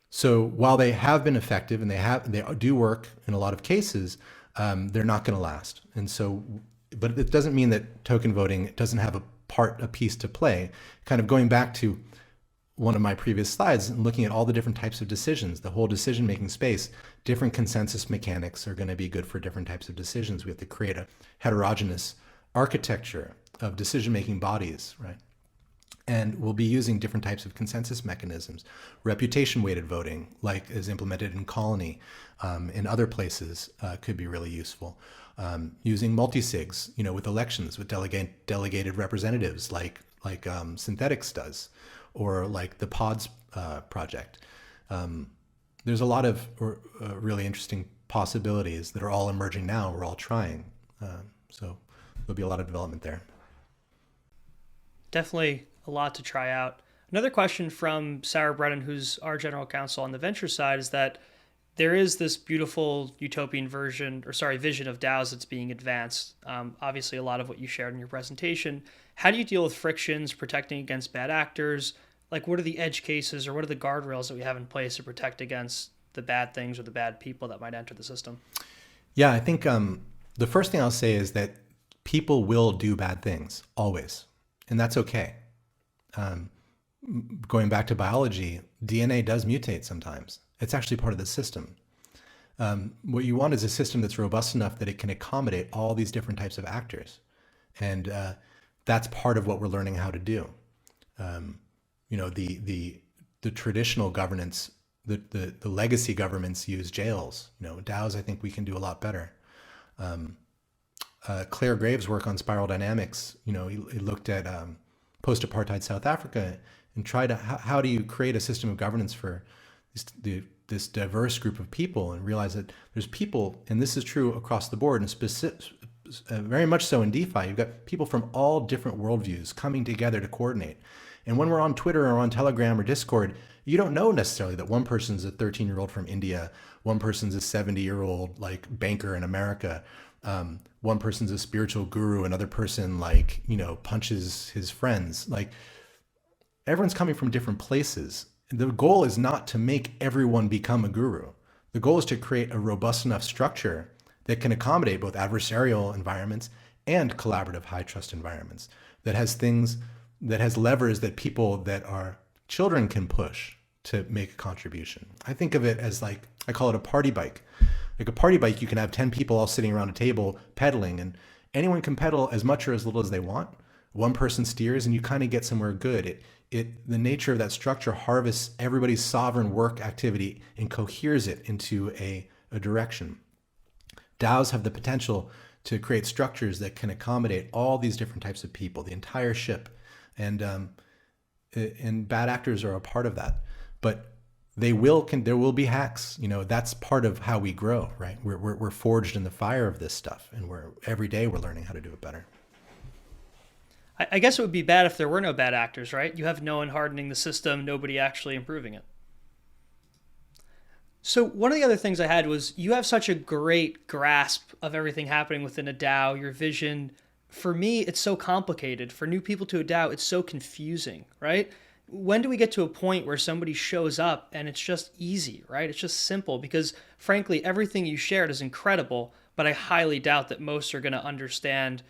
Speaker 2: So while they have been effective and they do work in a lot of cases, they're not going to last. And so, but it doesn't mean that token voting doesn't have a piece to play. Kind of going back to one of my previous slides and looking at all the different types of decisions, the whole decision-making space, different consensus mechanics are going to be good for different types of decisions. We have to create a heterogeneous architecture of decision-making bodies, right? And we'll be using different types of consensus mechanisms. Reputation-weighted voting, like is implemented in Colony, in other places, could be really useful. Using multi-sigs, with elections, with delegated representatives, like Synthetics does, or like the Pods project. There's a lot of really interesting possibilities that are all emerging now. We're all trying. So there'll be a lot of development there.
Speaker 1: Definitely a lot to try out. Another question from Sarah Brennan, who's our general counsel on the venture side, is that there is this beautiful utopian vision of DAOs that's being advanced. Obviously, a lot of what you shared in your presentation. How do you deal with frictions, protecting against bad actors? Like, what are the edge cases or what are the guardrails that we have in place to protect against the bad things or the bad people that might enter the system?
Speaker 2: Yeah, I think the first thing I'll say is that people will do bad things, always. And that's okay. Going back to biology, DNA does mutate sometimes. It's actually part of the system. What you want is a system that's robust enough that it can accommodate all these different types of actors. And that's part of what we're learning how to do. The traditional governance, the legacy governments use jails. DAOs, I think we can do a lot better. Claire Graves' work on spiral dynamics, he looked at post-apartheid South Africa and tried to, how do you create a system of governance for this diverse group of people, and realize that there's people, and this is true across the board, and very much so in DeFi, you've got people from all different worldviews coming together to coordinate. And when we're on Twitter or on Telegram or Discord, you don't know necessarily that one person's a 13-year-old from India, one person's a 70-year-old like banker in America, one person's a spiritual guru, another person punches his friends. Like, everyone's coming from different places. The goal is not to make everyone become a guru. The goal is to create a robust enough structure that can accommodate both adversarial environments and collaborative high trust environments, that has levers that people that are children can push to make a contribution. I think of it as I call it a party bike. Like a party bike, you can have 10 people all sitting around a table pedaling, and anyone can pedal as much or as little as they want. One person steers and you kind of get somewhere good. The nature of that structure harvests everybody's sovereign work activity and coheres it into a direction. DAOs have the potential to create structures that can accommodate all these different types of people, the entire ship. And bad actors are a part of that. But there will be hacks. That's part of how we grow, right? We're forged in the fire of this stuff, and every day we're learning how to do it better.
Speaker 1: I guess it would be bad if there were no bad actors, right? You have no one hardening the system, nobody actually improving it. So one of the other things I had was, you have such a great grasp of everything happening within a DAO, your vision. For me, it's so complicated. For new people to a DAO, it's so confusing, right? When do we get to a point where somebody shows up and it's just easy, right? It's just simple, because frankly, everything you shared is incredible, but I highly doubt that most are going to understand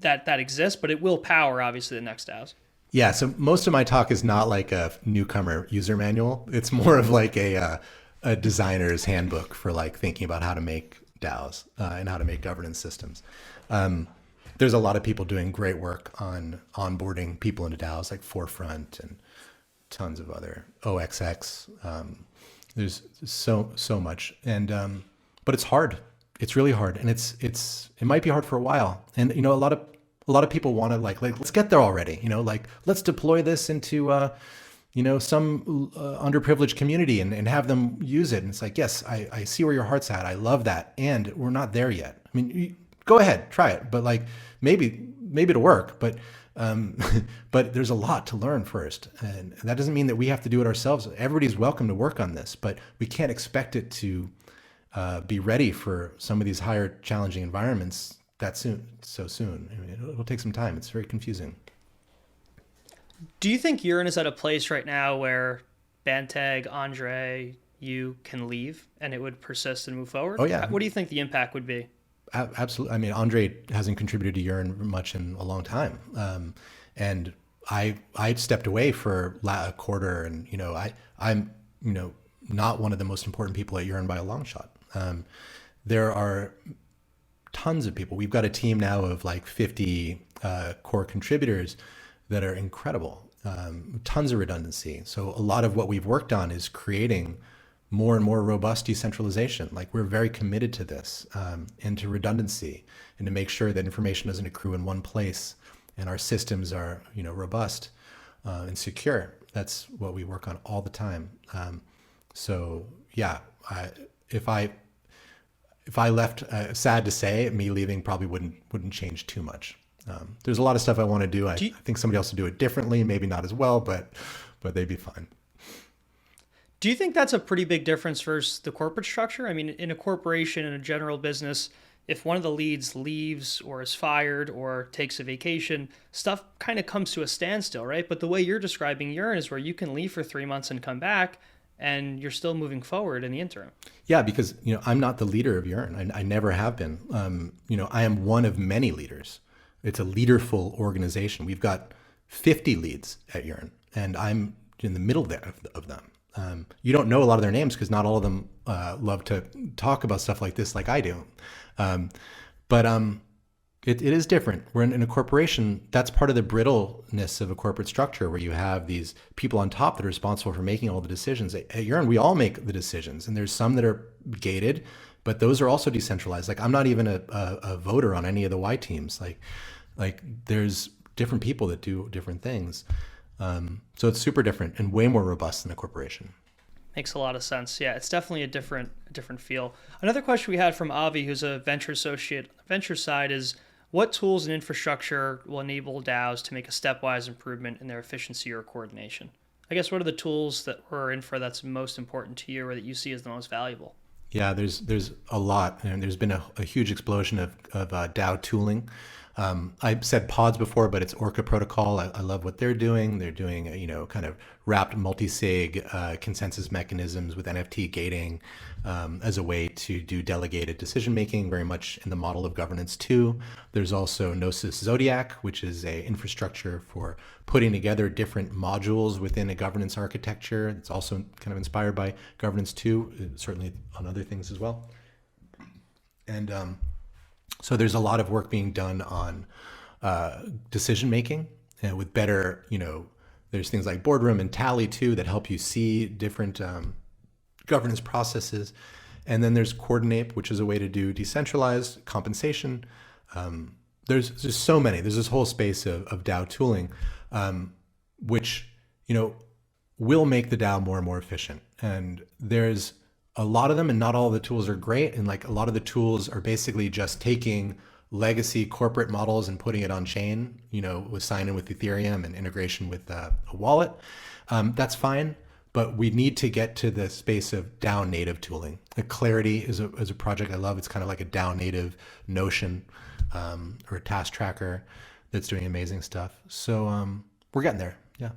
Speaker 1: that exists, but it will power, obviously, the next DAOs.
Speaker 2: Yeah, so most of my talk is not like a newcomer user manual. It's more of like a designer's handbook for thinking about how to make DAOs and how to make governance systems. There's a lot of people doing great work on onboarding people into DAOs, like Forefront and tons of other OXX. There's so much, and but it's hard. It's really hard, and it might be hard for a while. And a lot of people want to let's get there already. Let's deploy this into some underprivileged community and have them use it. And it's like, yes, I see where your heart's at. I love that, and we're not there yet. I mean, go ahead, try it, but maybe it'll work. But but there's a lot to learn first, and that doesn't mean that we have to do it ourselves. Everybody's welcome to work on this, but we can't expect it to be ready for some of these higher challenging environments so soon. I mean, it'll take some time. It's very confusing.
Speaker 1: Do you think Yearn is at a place right now where Banteg, Andre, you can leave and it would persist and move forward?
Speaker 2: Oh yeah.
Speaker 1: What do you think the impact would be?
Speaker 2: Absolutely. I mean, Andre hasn't contributed to Yearn much in a long time. And I stepped away for a quarter, and I'm not one of the most important people at Yearn by a long shot. There are tons of people. We've got a team now of like 50 core contributors that are incredible. Tons of redundancy. So a lot of what we've worked on is creating more and more robust decentralization. Like we're very committed to this and to redundancy and to make sure that information doesn't accrue in one place and our systems are, robust and secure. That's what we work on all the time. So yeah, if I left, sad to say, me leaving probably wouldn't change too much. There's a lot of stuff I want to do. I think somebody else would do it differently, maybe not as well, but they'd be fine.
Speaker 1: Do you think that's a pretty big difference versus the corporate structure? I mean, in a corporation, in a general business, if one of the leads leaves or is fired or takes a vacation, stuff kind of comes to a standstill, right? But the way you're describing Yearn is where you can leave for 3 months and come back, and you're still moving forward in the interim.
Speaker 2: Yeah, because I'm not the leader of Yearn. I never have been. I am one of many leaders. It's a leaderful organization. We've got 50 leads at Yearn, and I'm in the middle of them. You don't know a lot of their names because not all of them love to talk about stuff like this like I do. But it is different. We're in a corporation. That's part of the brittleness of a corporate structure where you have these people on top that are responsible for making all the decisions. At Yearn, we all make the decisions, and there's some that are gated, but those are also decentralized. Like I'm not even a voter on any of the Y teams. Like there's different people that do different things. So it's super different and way more robust than a corporation.
Speaker 1: Makes a lot of sense. Yeah, it's definitely a different feel. Another question we had from Avi, who's a venture associate on the venture side, is what tools and infrastructure will enable DAOs to make a stepwise improvement in their efficiency or coordination? I guess what are the tools that or infra that's most important to you or that you see as the most valuable?
Speaker 2: Yeah, there's a lot, and there's been a huge explosion of DAO tooling. I said pods before, but it's Orca protocol. I love what they're doing. They're doing, kind of wrapped multi-sig consensus mechanisms with NFT gating as a way to do delegated decision-making, very much in the model of governance too. There's also Gnosis Zodiac, which is a infrastructure for putting together different modules within a governance architecture. It's also kind of inspired by governance too, certainly on other things as well. And so there's a lot of work being done on decision making with better, there's things like Boardroom and Tally too that help you see different governance processes. And then there's Coordinape, which is a way to do decentralized compensation. There's just so many. There's this whole space of DAO tooling, which, will make the DAO more and more efficient. And there's a lot of them, and not all the tools are great. And like a lot of the tools are basically just taking legacy corporate models and putting it on chain, with sign in with Ethereum and integration with a wallet. That's fine, but we need to get to the space of DAO native tooling. Like Clarity is a project I love. It's kind of like a DAO native Notion or a task tracker that's doing amazing stuff. So we're getting there. Yeah.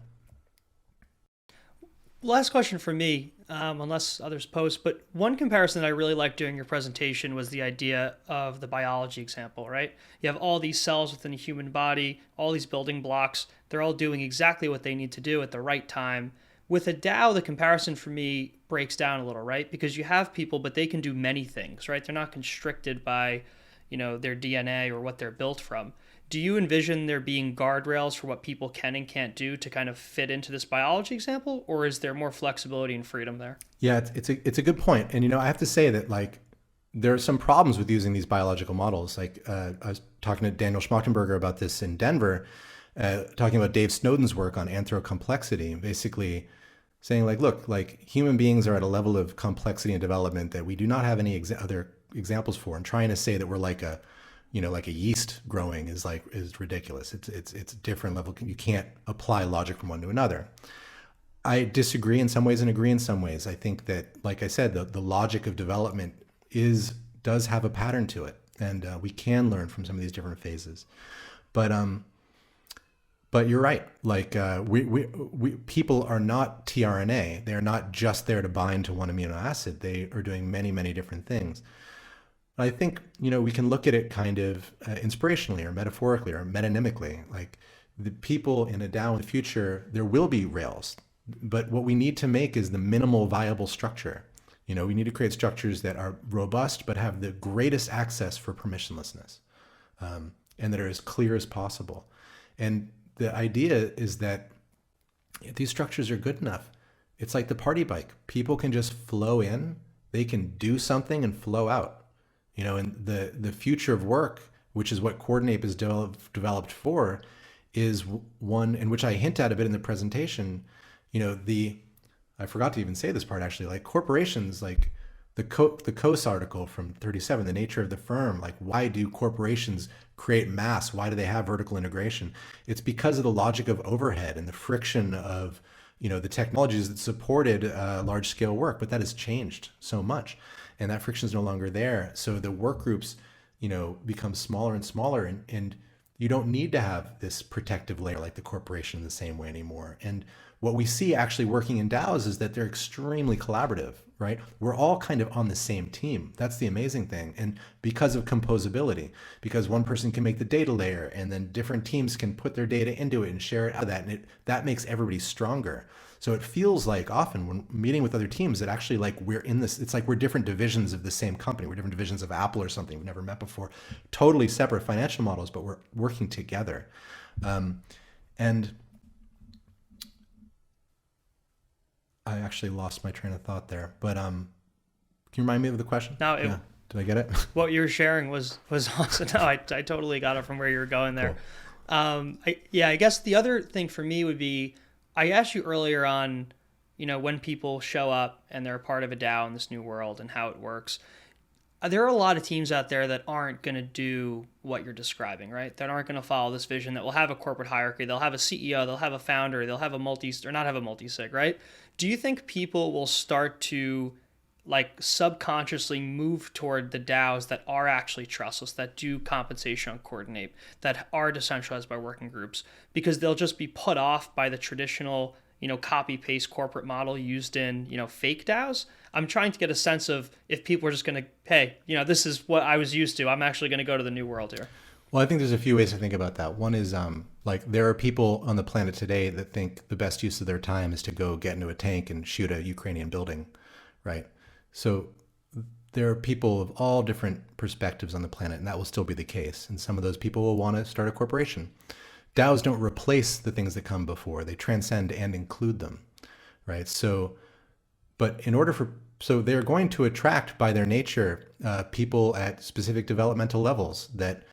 Speaker 1: Last question for me, unless others post, but one comparison that I really liked during your presentation was the idea of the biology example, right? You have all these cells within a human body, all these building blocks. They're all doing exactly what they need to do at the right time. With a DAO, the comparison for me breaks down a little, right? Because you have people, but they can do many things, right? They're not constricted by, their DNA or what they're built from. Do you envision there being guardrails for what people can and can't do to kind of fit into this biology example, or is there more flexibility and freedom there?
Speaker 2: Yeah, it's a good point. And, I have to say that there are some problems with using these biological models. I was talking to Daniel Schmachtenberger about this in Denver, talking about Dave Snowden's work on anthrocomplexity, and basically saying look, human beings are at a level of complexity and development that we do not have any other examples for, and trying to say that we're like a yeast growing is ridiculous. It's a different level. You can't apply logic from one to another. I disagree in some ways and agree in some ways. I think that, like I said, the logic of development does have a pattern to it, and we can learn from some of these different phases. But you're right. We people are not tRNA. They are not just there to bind to one amino acid. They are doing many, many different things. I think, we can look at it kind of inspirationally or metaphorically or metonymically. Like the people in a DAO in the future, there will be Rails, but what we need to make is the minimal viable structure. We need to create structures that are robust but have the greatest access for permissionlessness, and that are as clear as possible. And the idea is that if these structures are good enough, it's like the party bike. People can just flow in, they can do something and flow out. And the future of work, which is what Coordinape is developed for, is one in which I hint at a bit in the presentation. I forgot to even say this part actually, like corporations, like the Coase article from 37, the nature of the firm, like why do corporations create mass? Why do they have vertical integration? It's because of the logic of overhead and the friction of, the technologies that supported large scale work, but that has changed so much. And that friction is no longer there. So the work groups, become smaller and smaller, and you don't need to have this protective layer like the corporation in the same way anymore. And what we see actually working in DAOs is that they're extremely collaborative, right? We're all kind of on the same team. That's the amazing thing. And because of composability, because one person can make the data layer and then different teams can put their data into it and share it out of that. And that makes everybody stronger. So it feels like often when meeting with other teams that actually like we're in this, it's like we're different divisions of the same company. We're different divisions of Apple or something we've never met before. Totally separate financial models, but we're working together. And I actually lost my train of thought there, but can you remind me of the question?
Speaker 1: No,
Speaker 2: did I get it?
Speaker 1: What you were sharing was awesome. No, I totally got it from where you were going there. Cool. I guess the other thing for me would be, I asked you earlier on, when people show up and they're a part of a DAO in this new world and how it works. There are a lot of teams out there that aren't going to do what you're describing, right? That aren't going to follow this vision, that will have a corporate hierarchy. They'll have a CEO, they'll have a founder, they'll have a not have a multi-sig, right? Do you think people will start to like subconsciously move toward the DAOs that are actually trustless, that do compensation on Coordinape, that are decentralized by working groups, because they'll just be put off by the traditional, copy paste corporate model used in, fake DAOs? I'm trying to get a sense of if people are just going to, hey, this is what I was used to. I'm actually going to go to the new world here.
Speaker 2: Well, I think there's a few ways to think about that. One is like there are people on the planet today that think the best use of their time is to go get into a tank and shoot a Ukrainian building, right? So there are people of all different perspectives on the planet, and that will still be the case. And some of those people will want to start a corporation. DAOs don't replace the things that come before. They transcend and include them, right? So they're going to attract by their nature people at specific developmental levels, that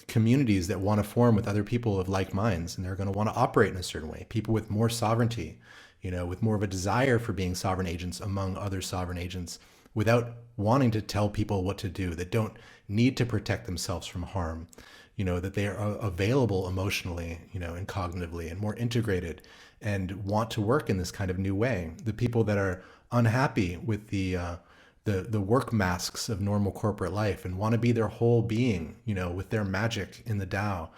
Speaker 2: communities that want to form with other people of like minds, and they're going to want to operate in a certain way. People with more sovereignty, with more of a desire for being sovereign agents among other sovereign agents, without wanting to tell people what to do, that don't need to protect themselves from harm, that they are available emotionally, and cognitively, and more integrated, and want to work in this kind of new way. The people that are unhappy with the work masks of normal corporate life and want to be their whole being, with their magic in the DAO.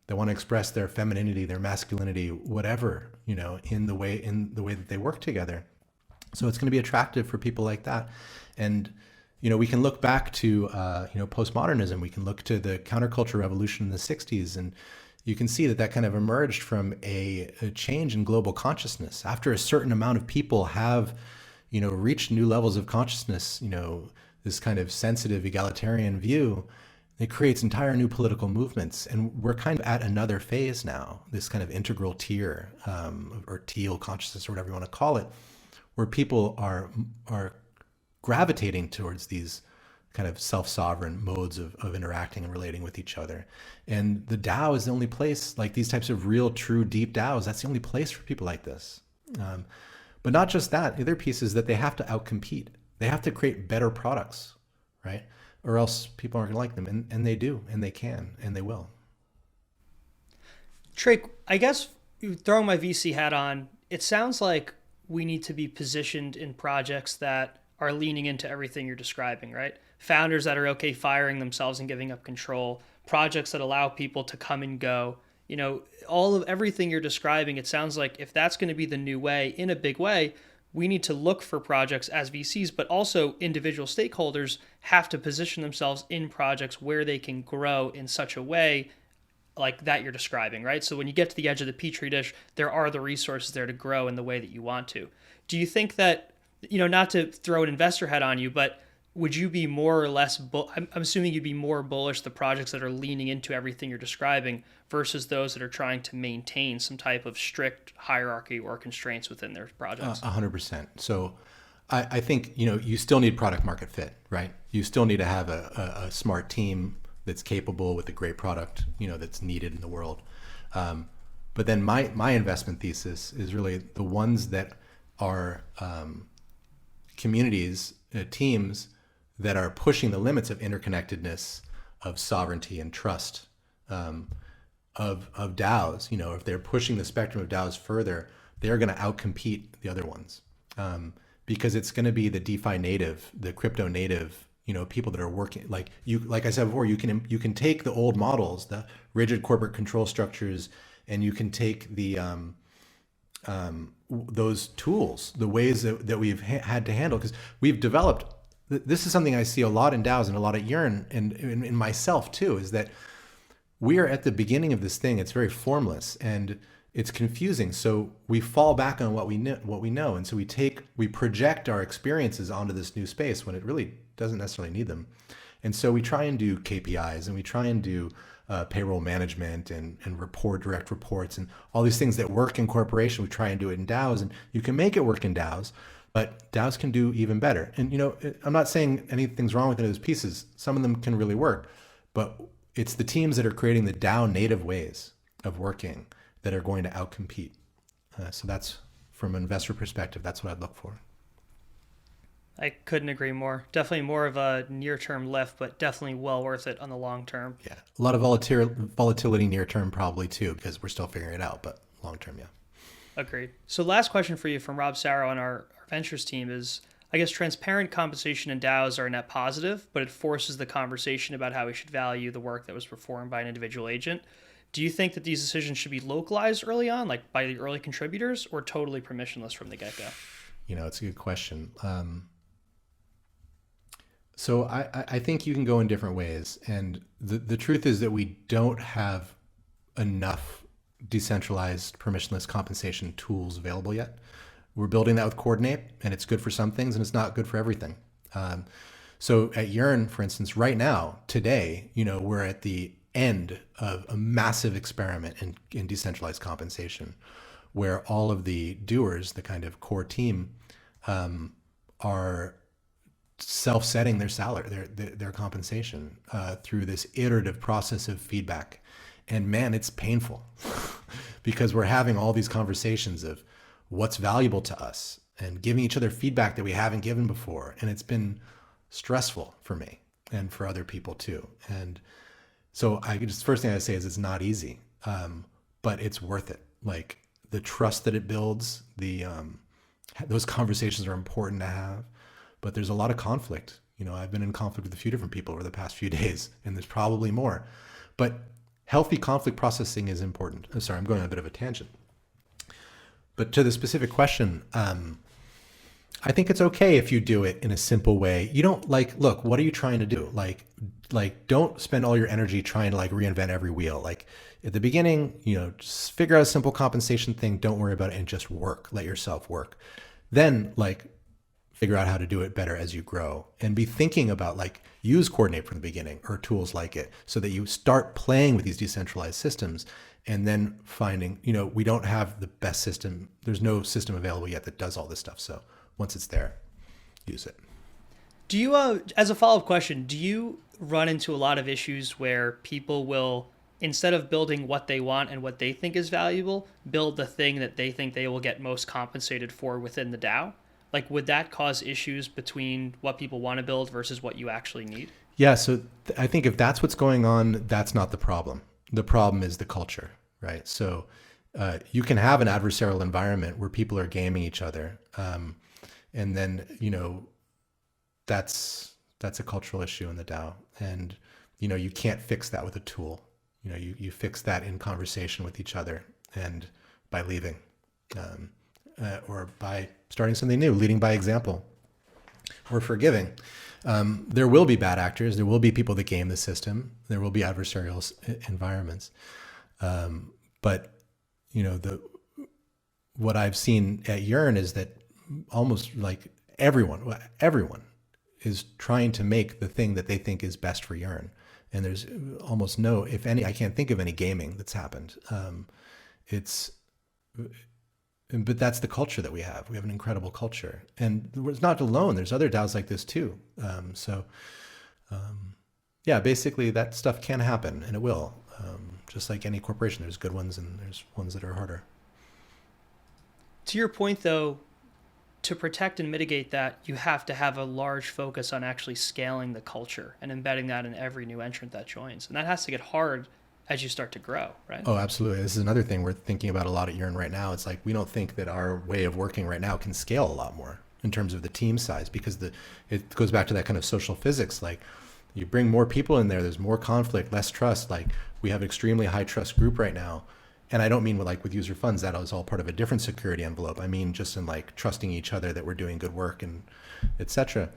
Speaker 2: They want to express their femininity, their masculinity, whatever, in the way that they work together. So it's going to be attractive for people like that. And, we can look back to, postmodernism. We can look to the counterculture revolution in the 60s, and you can see that kind of emerged from a change in global consciousness. After a certain amount of people have, reached new levels of consciousness, this kind of sensitive egalitarian view, it creates entire new political movements. And we're kind of at another phase now, this kind of integral tier, or teal consciousness, or whatever you want to call it, where people are gravitating towards these kind of self-sovereign modes of interacting and relating with each other. And the DAO is the only place, like these types of real, true, deep DAOs, that's the only place for people like this. But not just that, the other piece is that they have to outcompete. They have to create better products, right? Or else people aren't going to like them. And they do, and they can, and they will.
Speaker 1: Trey, I guess throwing my VC hat on, it sounds like we need to be positioned in projects that are leaning into everything you're describing, right? Founders that are okay firing themselves and giving up control, projects that allow people to come and go, all of everything you're describing. It sounds like if that's going to be the new way in a big way, we need to look for projects as VCs, but also individual stakeholders have to position themselves in projects where they can grow in such a way like that you're describing, right? So when you get to the edge of the petri dish, there are the resources there to grow in the way that you want to. Do you think that not to throw an investor hat on you, but would you be more or less, I'm assuming you'd be more bullish the projects that are leaning into everything you're describing versus those that are trying to maintain some type of strict hierarchy or constraints within their projects?
Speaker 2: 100%. So I think, you still need product market fit, right? You still need to have a smart team that's capable with a great product, that's needed in the world. But then my investment thesis is really the ones that are communities, teams that are pushing the limits of interconnectedness, of sovereignty and trust, of DAOs. If they're pushing the spectrum of DAOs further, they're going to outcompete the other ones, because it's going to be the DeFi native, the crypto native, people that are working like you. Like I said before, you can take the old models, the rigid corporate control structures, and you can take the those tools, the ways that we've had to handle, because we've developed. This is something I see a lot in DAOs and a lot at Yearn and in myself too, is that we are at the beginning of this thing. It's very formless and it's confusing. So we fall back on what we know. And so we project our experiences onto this new space when it really doesn't necessarily need them. And so we try and do KPIs and we try and do payroll management and direct reports and all these things that work in corporation. We try and do it in DAOs, and you can make it work in DAOs, but DAOs can do even better. And I'm not saying anything's wrong with any of those pieces. Some of them can really work, but it's the teams that are creating the DAO native ways of working that are going to outcompete. So that's, from an investor perspective, that's what I'd look for.
Speaker 1: I couldn't agree more. Definitely more of a near-term lift, but definitely well worth it on the long term.
Speaker 2: Yeah, a lot of volatility near term probably too, because we're still figuring it out, but long term, yeah.
Speaker 1: Agreed. So last question for you from Rob Sarrow on our ventures team is, I guess transparent compensation in DAOs are a net positive, but it forces the conversation about how we should value the work that was performed by an individual agent. Do you think that these decisions should be localized early on, like by the early contributors, or totally permissionless from the get-go?
Speaker 2: It's a good question. So I think you can go in different ways. And the truth is that we don't have enough decentralized permissionless compensation tools available yet. We're building that with Coordinape, and it's good for some things and it's not good for everything. So at Yearn, for instance, right now, today, we're at the end of a massive experiment in decentralized compensation, where all of the doers, the kind of core team, are self-setting their salary, their compensation through this iterative process of feedback. And man, it's painful because we're having all these conversations of what's valuable to us and giving each other feedback that we haven't given before. And it's been stressful for me and for other people too. And so first thing I say is it's not easy, but it's worth it. Like the trust that it builds, those conversations are important to have. But there's a lot of conflict. I've been in conflict with a few different people over the past few days, and there's probably more. But healthy conflict processing is important. I'm sorry, I'm going on a bit of a tangent. But to the specific question, I think it's okay if you do it in a simple way. You don't look, what are you trying to do? Like don't spend all your energy trying to reinvent every wheel. Like at the beginning, just figure out a simple compensation thing. Don't worry about it and just work. Let yourself work. Then figure out how to do it better as you grow, and be thinking about use Coordinape from the beginning or tools like it, so that you start playing with these decentralized systems and then finding, we don't have the best system. There's no system available yet that does all this stuff. So once it's there, use it.
Speaker 1: Do you, as a follow-up question, do you run into a lot of issues where people will, instead of building what they want and what they think is valuable, build the thing that they think they will get most compensated for within the DAO? Would that cause issues between what people want to build versus what you actually need?
Speaker 2: Yeah, so I think if that's what's going on, that's not the problem. The problem is the culture, right? So you can have an adversarial environment where people are gaming each other. And then, that's a cultural issue in the DAO. And, you can't fix that with a tool. You fix that in conversation with each other and by leaving. Or by starting something new, leading by example, or forgiving. There will be bad actors. There will be people that game the system. There will be adversarial environments. But what I've seen at Yearn is that almost everyone is trying to make the thing that they think is best for Yearn. And there's almost no, if any, I can't think of any gaming that's happened. But that's the culture that we have. We have an incredible culture, and it's not alone. There's other DAOs like this too. Yeah, basically that stuff can happen, and it will. Just like any corporation, there's good ones and there's ones that are harder.
Speaker 1: To your point, though, to protect and mitigate that, you have to have a large focus on actually scaling the culture and embedding that in every new entrant that joins. And that has to get hard as you start to grow, right?
Speaker 2: Oh, absolutely. This is another thing we're thinking about a lot at Yearn right now. It's like we don't think that our way of working right now can scale a lot more in terms of the team size, because it goes back to that kind of social physics. Like you bring more people in there, there's more conflict, less trust. Like we have an extremely high trust group right now. And I don't mean with user funds, that is all part of a different security envelope. I mean just in like trusting each other that we're doing good work and et cetera.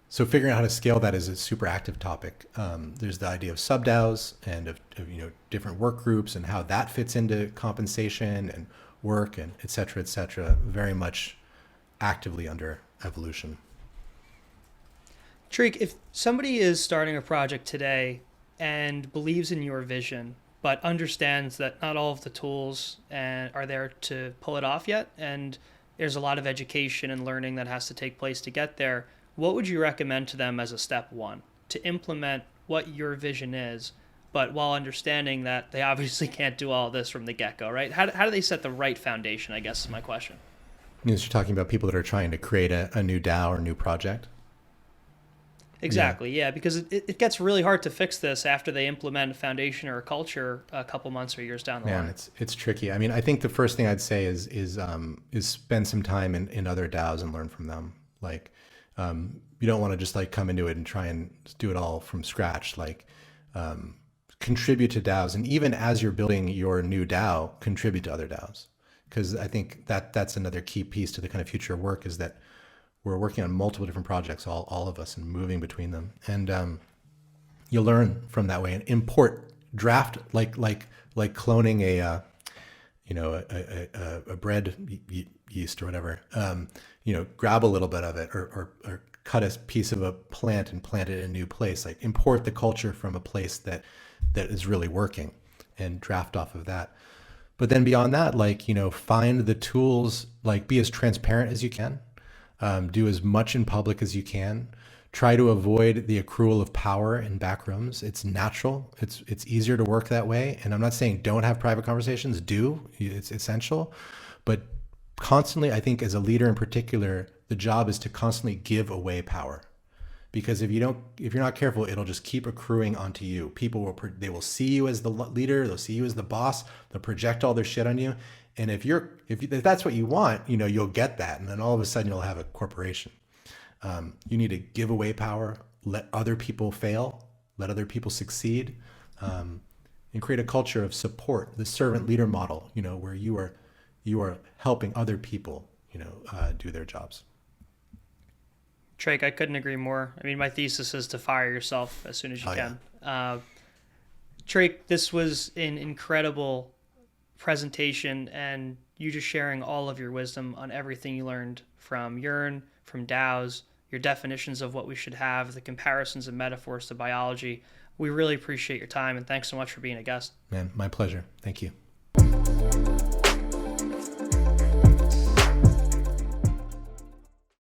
Speaker 2: So figuring out how to scale that is a super active topic. There's the idea of sub-DAOs and of different work groups and how that fits into compensation and work and et cetera, very much actively under evolution.
Speaker 1: Tariq, if somebody is starting a project today and believes in your vision, but understands that not all of the tools are there to pull it off yet, and there's a lot of education and learning that has to take place to get there, what would you recommend to them as a step one to implement what your vision is, but while understanding that they obviously can't do all this from the get-go, right? How do they set the right foundation, I guess is my question.
Speaker 2: You're talking about people that are trying to create a new DAO or new project?
Speaker 1: Exactly, yeah, because it gets really hard to fix this after they implement a foundation or a culture a couple months or years down the line.
Speaker 2: It's tricky. I mean, I think the first thing I'd say is spend some time in other DAOs and learn from them. Like, you don't want to just like come into it and try and do it all from scratch. Like, contribute to DAOs, and even as you're building your new DAO, contribute to other DAOs, because I think that's another key piece to the kind of future work is that we're working on multiple different projects, all of us, and moving between them. And you learn from that way and import, draft, like cloning a bread yeast or whatever. Grab a little bit of it or cut a piece of a plant and plant it in a new place. Like import the culture from a place that is really working and draft off of that. But then beyond that, find the tools, be as transparent as you can. Do as much in public as you can. Try to avoid the accrual of power in back rooms. It's natural. It's easier to work that way. And I'm not saying don't have private conversations. Do. It's essential. But constantly, I think as a leader in particular, the job is to constantly give away power. Because if you're not careful, it'll just keep accruing onto you. People they will see you as the leader. They'll see you as the boss. They'll project all their shit on you. And if that's what you want, you'll get that. And then all of a sudden you'll have a corporation. You need to give away power, let other people fail, let other people succeed, and create a culture of support, the servant leader model, where you are helping other people, do their jobs.
Speaker 1: Trake, I couldn't agree more. I mean, my thesis is to fire yourself as soon as you can. Yeah. Trake, this was an incredible presentation, and you just sharing all of your wisdom on everything you learned from Yearn, from DAOs, your definitions of what we should have, the comparisons and metaphors to biology. We really appreciate your time, and thanks so much for being a guest.
Speaker 2: Man, my pleasure. Thank you.